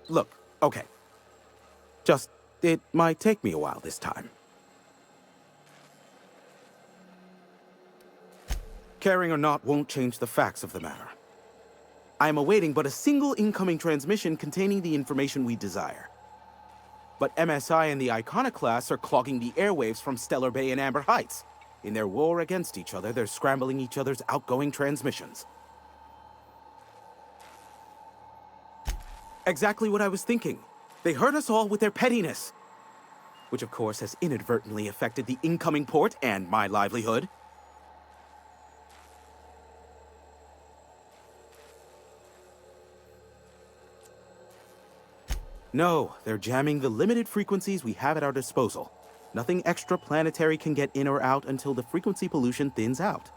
Look, okay. Just, it might take me a while this time. Caring or not won't change the facts of the matter. I am awaiting but a single incoming transmission containing the information we desire. But MSI and the Iconoclasts are clogging the airwaves from Stellar Bay and Amber Heights. In their war against each other, they're scrambling each other's outgoing transmissions. Exactly what I was thinking. They hurt us all with their pettiness. Which of course has inadvertently affected the incoming port and my livelihood. No, they're jamming the limited frequencies we have at our disposal. Nothing extraplanetary can get in or out until the frequency pollution thins out.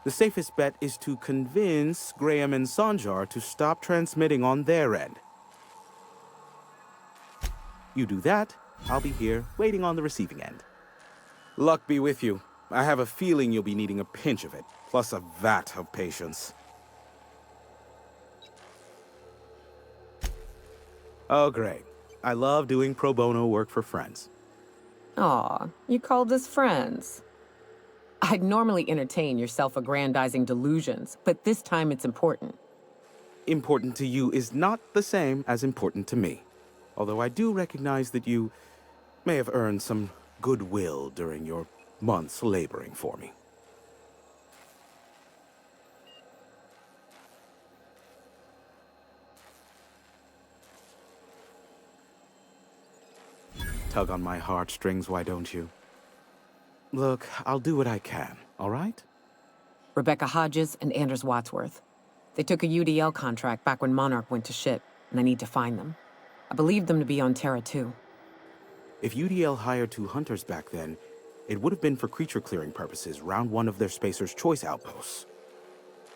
The safest bet is to convince Graham and Sanjar to stop transmitting on their end. You do that, I'll be here, waiting on the receiving end. Luck be with you. I have a feeling you'll be needing a pinch of it, plus a vat of patience. Oh, great. I love doing pro bono work for friends. Aw, you called us friends. I'd normally entertain your self-aggrandizing delusions, but this time it's important. Important to you is not the same as important to me. Although I do recognize that you may have earned some goodwill during your months laboring for me. Tug on my heartstrings, why don't you? Look, I'll do what I can, all right? Rebecca Hodges and Anders Wadsworth. They took a UDL contract back when Monarch went to shit, and I need to find them. I believe them to be on Terra 2. If UDL hired 2 hunters back then, it would have been for creature clearing purposes, round one of their Spacer's Choice outposts.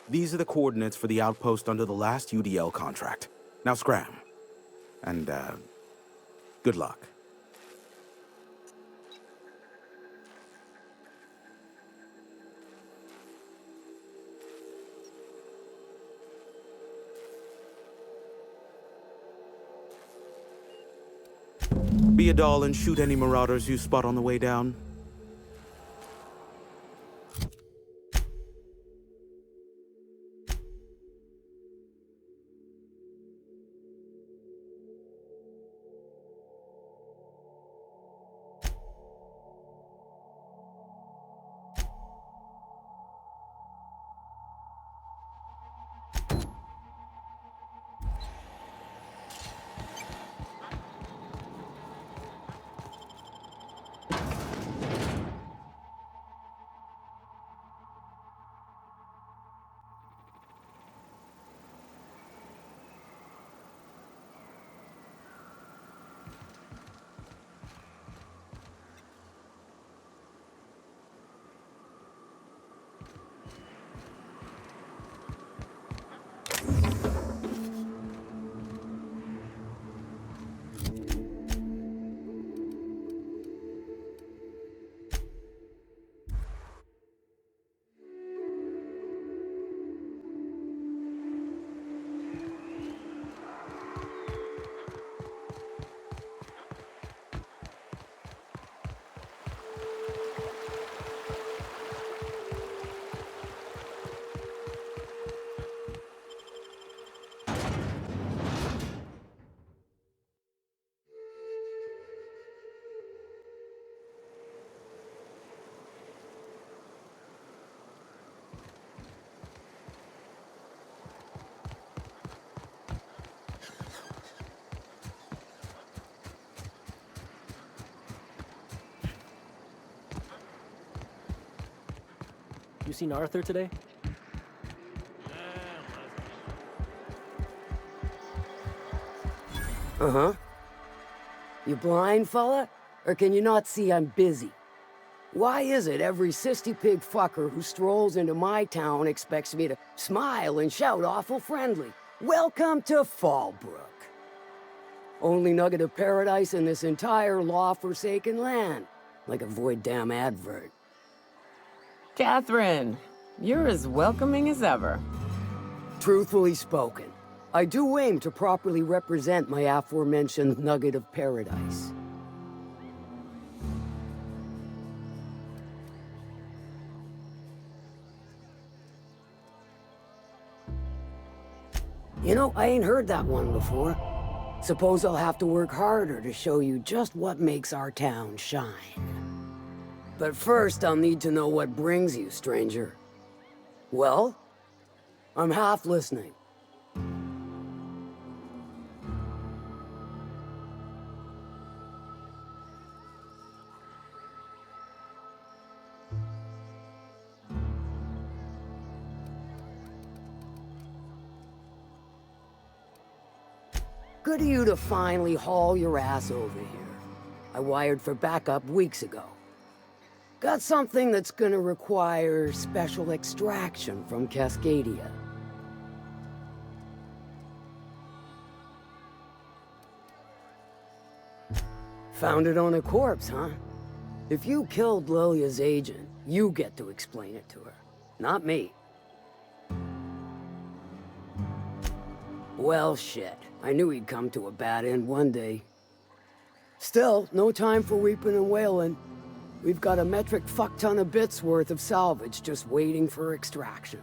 These are the coordinates for the outpost under the last UDL contract. Now scram. And, good luck. Be a doll and shoot any marauders you spot on the way down. You seen Arthur today? Uh-huh. You blind, fella? Or can you not see I'm busy? Why is it every sissy pig fucker who strolls into my town expects me to smile and shout awful friendly? Welcome to Fallbrook. Only nugget of paradise in this entire law-forsaken land. Like a void damn advert. Catherine, you're as welcoming as ever. Truthfully spoken, I do aim to properly represent my aforementioned nugget of paradise. You know, I ain't heard that one before. Suppose I'll have to work harder to show you just what makes our town shine. But first, I'll need to know what brings you, stranger. Well, I'm half listening. Good of you to finally haul your ass over here. I wired for backup weeks ago. Got something that's gonna require special extraction from Cascadia. Found it on a corpse, huh? If you killed Lilia's agent, you get to explain it to her, not me. Well, shit. I knew he'd come to a bad end one day. Still, no time for weeping and wailing. We've got a metric fuck-ton of bits worth of salvage just waiting for extraction.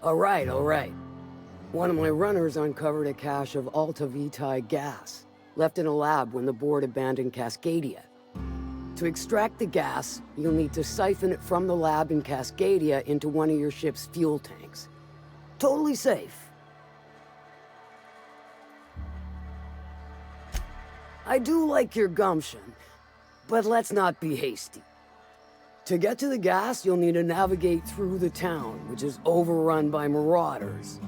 All right. One of my runners uncovered a cache of Alta Vitae gas, left in a lab when the board abandoned Cascadia. To extract the gas, you'll need to siphon it from the lab in Cascadia into one of your ship's fuel tanks. Totally safe. I do like your gumption, but let's not be hasty. To get to the gas, you'll need to navigate through the town, which is overrun by marauders.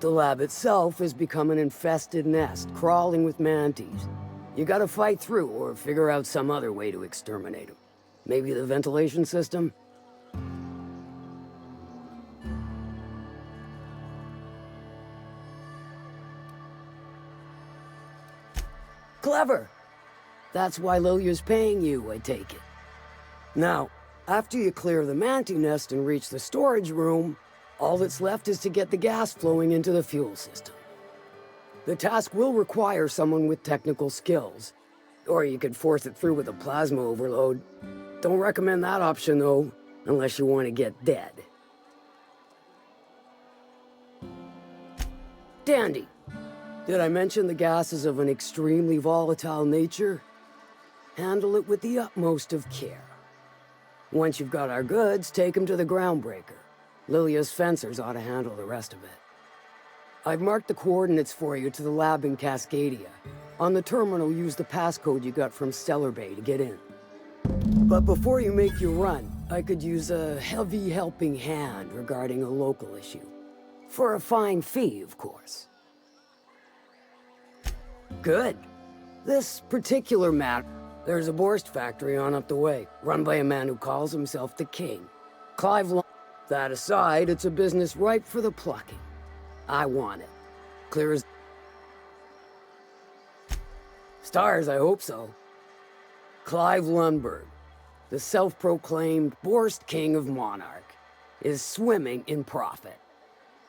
The lab itself has become an infested nest, crawling with mantis. You gotta fight through or figure out some other way to exterminate them. Maybe the ventilation system? Clever! That's why Lilia's paying you, I take it. Now, after you clear the mantis nest and reach the storage room, all that's left is to get the gas flowing into the fuel system. The task will require someone with technical skills, or you could force it through with a plasma overload. Don't recommend that option, though, unless you want to get dead. Dandy. Did I mention the gas is of an extremely volatile nature? Handle it with the utmost of care. Once you've got our goods, take them to the groundbreaker. Lilia's fencers ought to handle the rest of it. I've marked the coordinates for you to the lab in Cascadia. On the terminal, use the passcode you got from Stellar Bay to get in. But before you make your run, I could use a heavy helping hand regarding a local issue. For a fine fee, of course. Good. This particular matter, there's a Borst factory on up the way, run by a man who calls himself the King. Clive Long. That aside, it's a business ripe for the plucking. I want it. Clear as... Stars, I hope so. Clive Lundberg, the self-proclaimed Borst King of Monarch, is swimming in profit.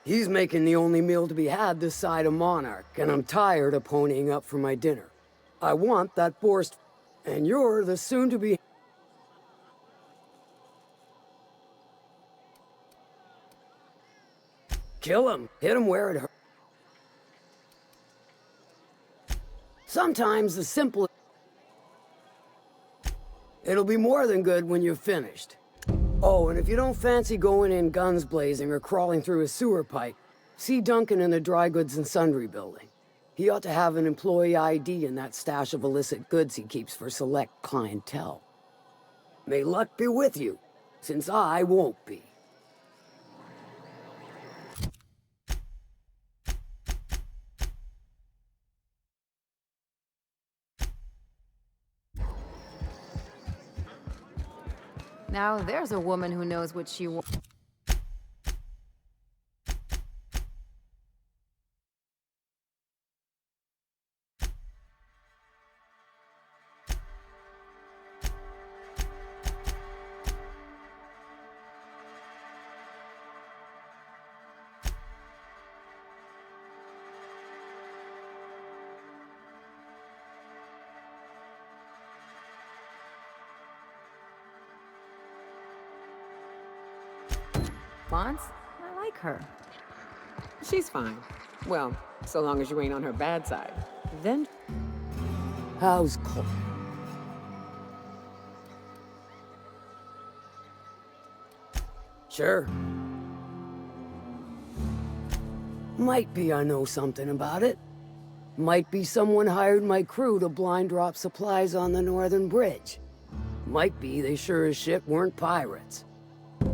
He's making the only meal to be had this side of Monarch, and I'm tired of ponying up for my dinner. I want that Borst, and you're the soon-to-be... Kill him. Hit him where it hurts. Sometimes the simple... It'll be more than good when you've finished. Oh, and if you don't fancy going in guns blazing or crawling through a sewer pipe, See Duncan in the dry goods and sundry building. He ought to have an employee ID in that stash of illicit goods he keeps for select clientele. May luck be with you, since I won't be. Now there's a woman who knows what she wants. I like her. She's fine. Well, so long as you ain't on her bad side. Then... How's Cole? Sure. Might be I know something about it. Might be someone hired my crew to blind drop supplies on the northern bridge. Might be they sure as shit weren't pirates.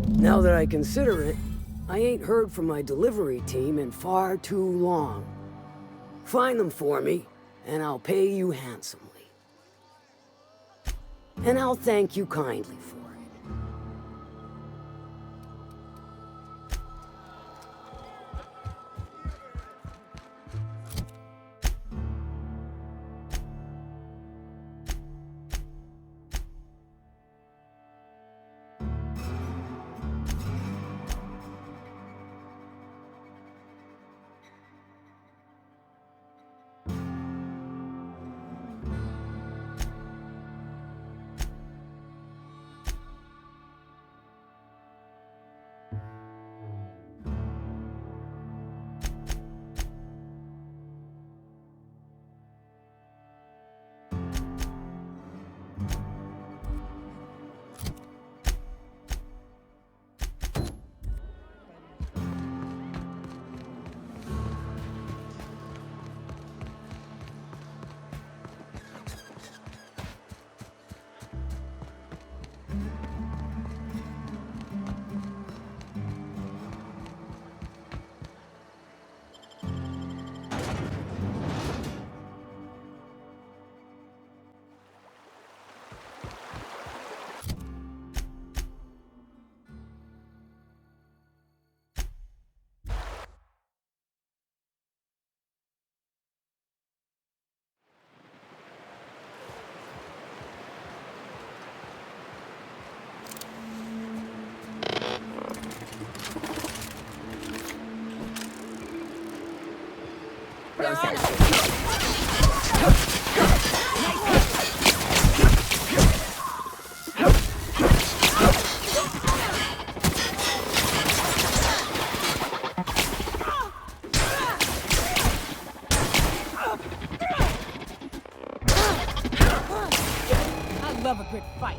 Now that I consider it, I ain't heard from my delivery team in far too long. Find them for me, and I'll pay you handsomely. And I'll thank you kindly for it. I love a good fight.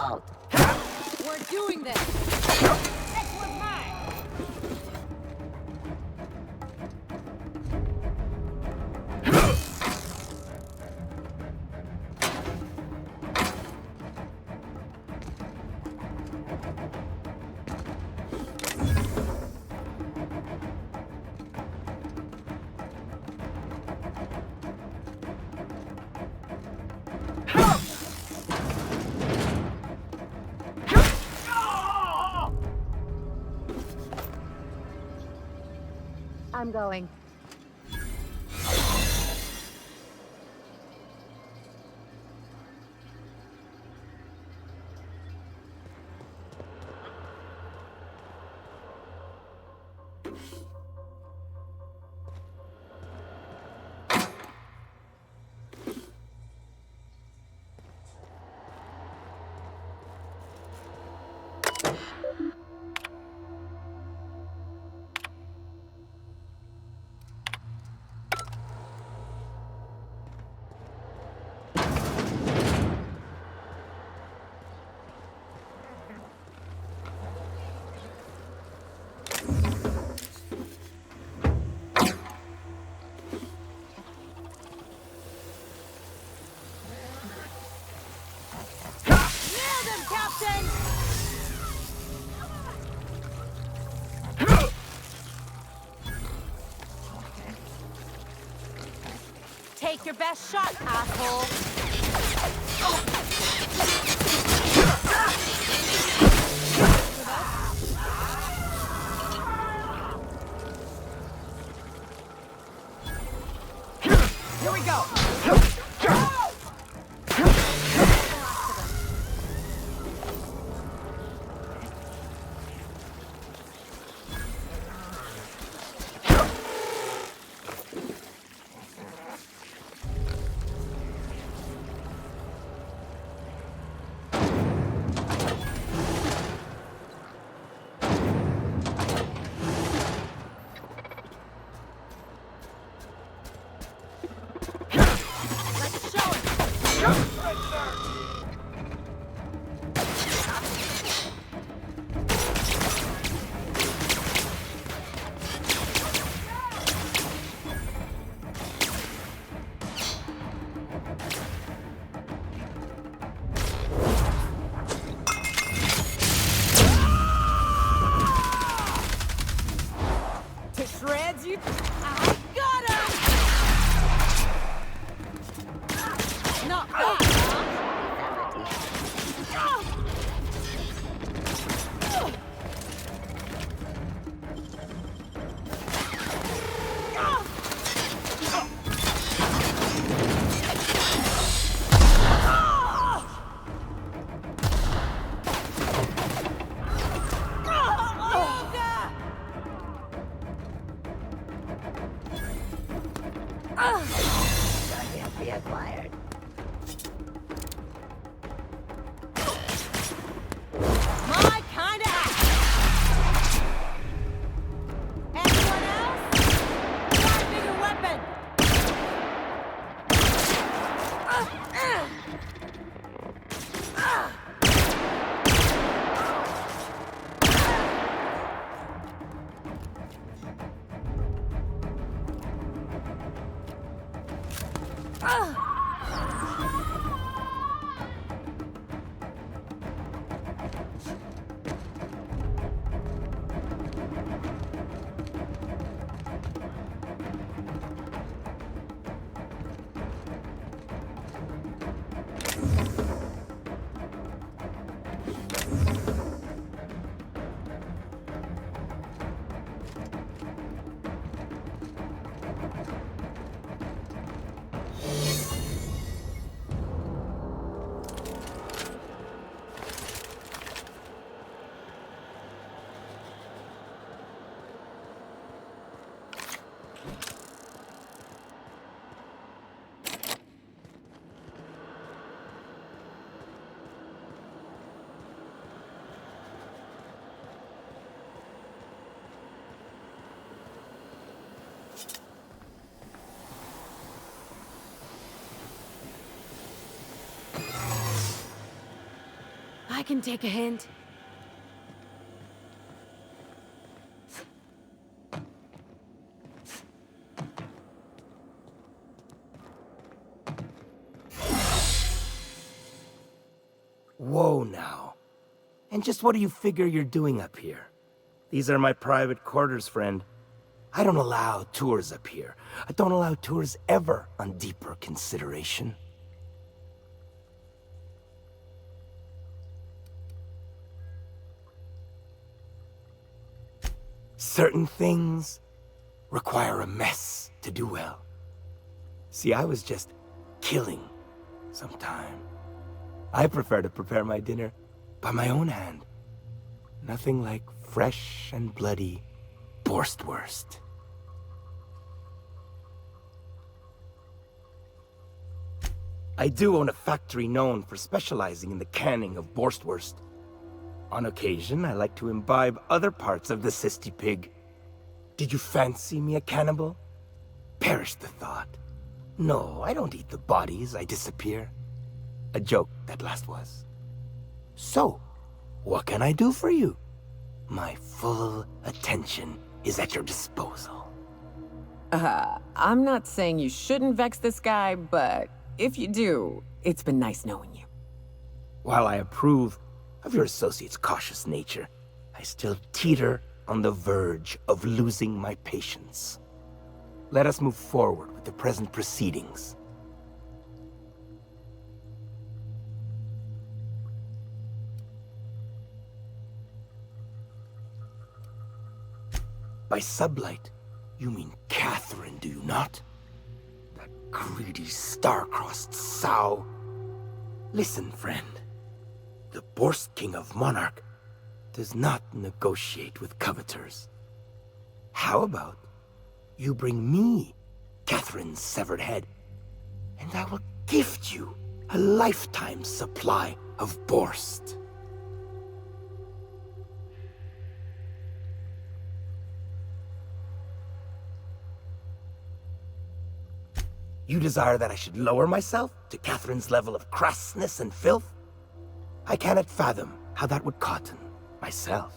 fault. We're doing this. This was mine. I'm going. Take your best shot, asshole. Here we go. To shreds, you. I got him! Not bad, Target reacquired. my kind of act. Anyone else? Got a bigger weapon. can take a hint. Whoa now. And just what do you figure you're doing up here? These are my private quarters, friend. I don't allow tours up here. I don't allow tours ever on deeper consideration. Certain things require a mess to do well. See, I was just killing some time. I prefer to prepare my dinner by my own hand. Nothing like fresh and bloody Borstwurst. I do own a factory known for specializing in the canning of Borstwurst. On occasion, I like to imbibe other parts of the cysty pig. Did you fancy me a cannibal? Perish the thought. No, I don't eat the bodies, I disappear. A joke, that last was. So, what can I do for you? My full attention is at your disposal. I'm not saying you shouldn't vex this guy, but if you do, it's been nice knowing you. While I approve of your associate's cautious nature, I still teeter on the verge of losing my patience. Let us move forward with the present proceedings. By sublight, you mean Catherine, do you not? That greedy, star-crossed sow. Listen, friend. The Borst King of Monarch does not negotiate with coveters. How about you bring me Catherine's severed head, and I will gift you a lifetime supply of Borst. You desire that I should lower myself to Catherine's level of crassness and filth? I cannot fathom how that would cotton myself.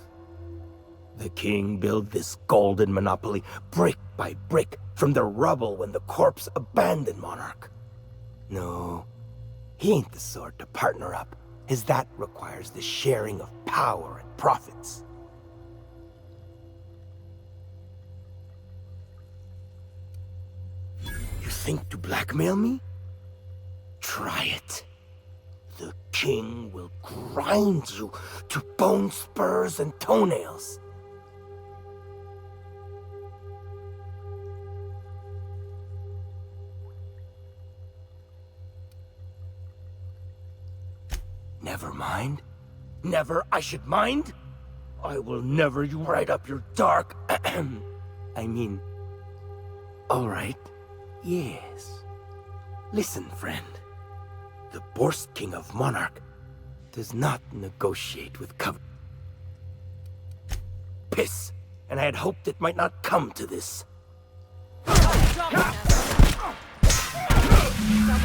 The king built this golden monopoly brick by brick from the rubble when the corpse abandoned Monarch. No, he ain't the sort to partner up, as that requires the sharing of power and profits. You think to blackmail me? Try it. The king will grind you to bone spurs and toenails. Never mind. Never I should mind? I will never you right up your dark... I mean... All right. Yes. Listen, friend. The Borst King of Monarch does not negotiate with covet. Piss! And I had hoped it might not come to this. Someone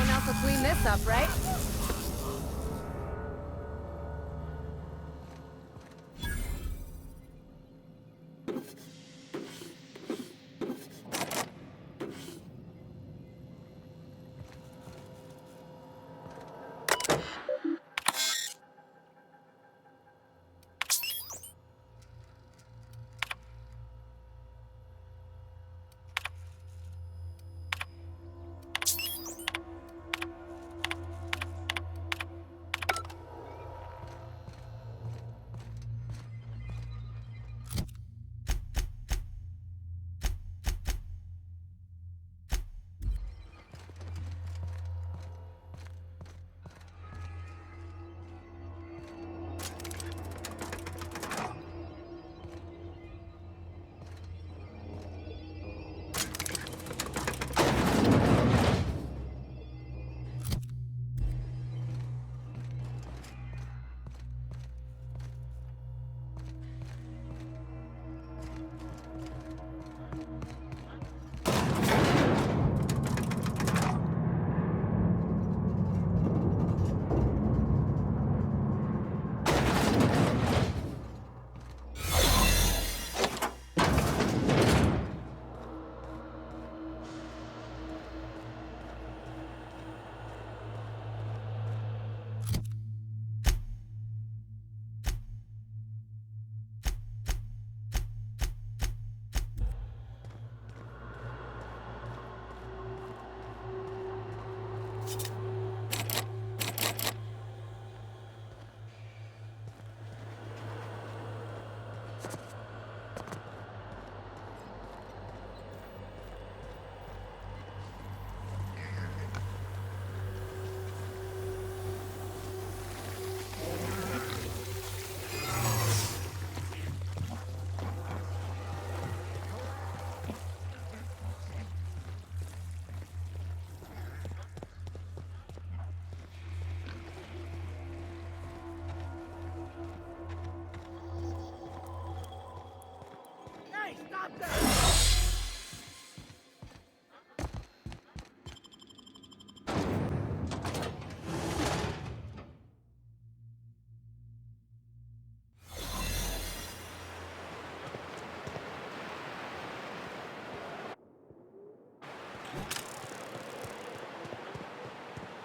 else will clean this up, right?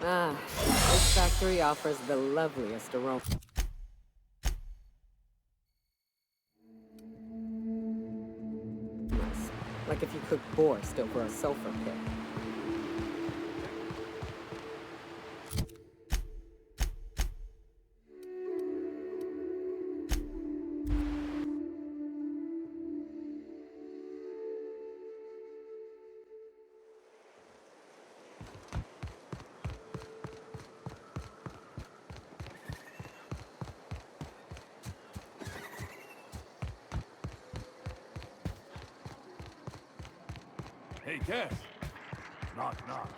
Ah, this factory offers the loveliest aroma. Like if you cooked borscht over a sulfur pit. Hey, Cass. Knock, knock.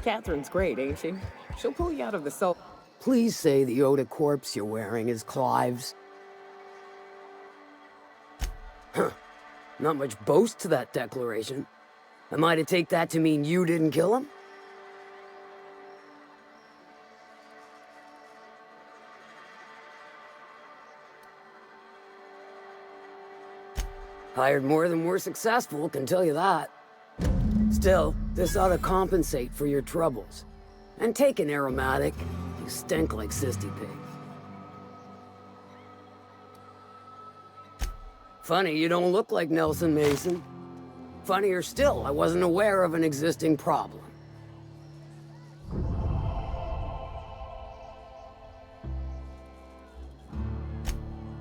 Catherine's great, ain't she? She'll pull you out of the soul. Please say the Oda corpse you're wearing is Clive's. Huh. Not much boast to that declaration. Am I to take that to mean you didn't kill him? Hired more than we're successful, can tell you that. Still, this ought to compensate for your troubles. And take an aromatic. You stink like Sisty Pig. Funny you don't look like Nelson Mason. Funnier still, I wasn't aware of an existing problem.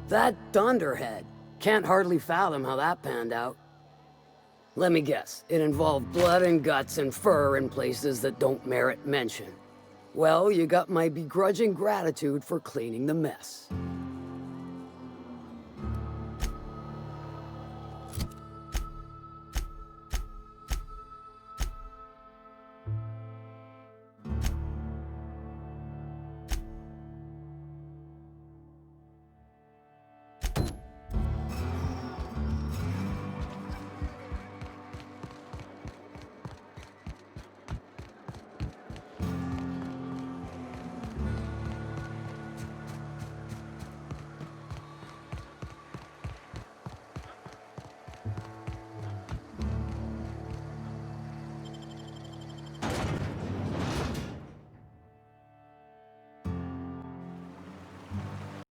That dunderhead. Can't hardly fathom how that panned out. Let me guess, it involved blood and guts and fur in places that don't merit mention. Well, you got my begrudging gratitude for cleaning the mess.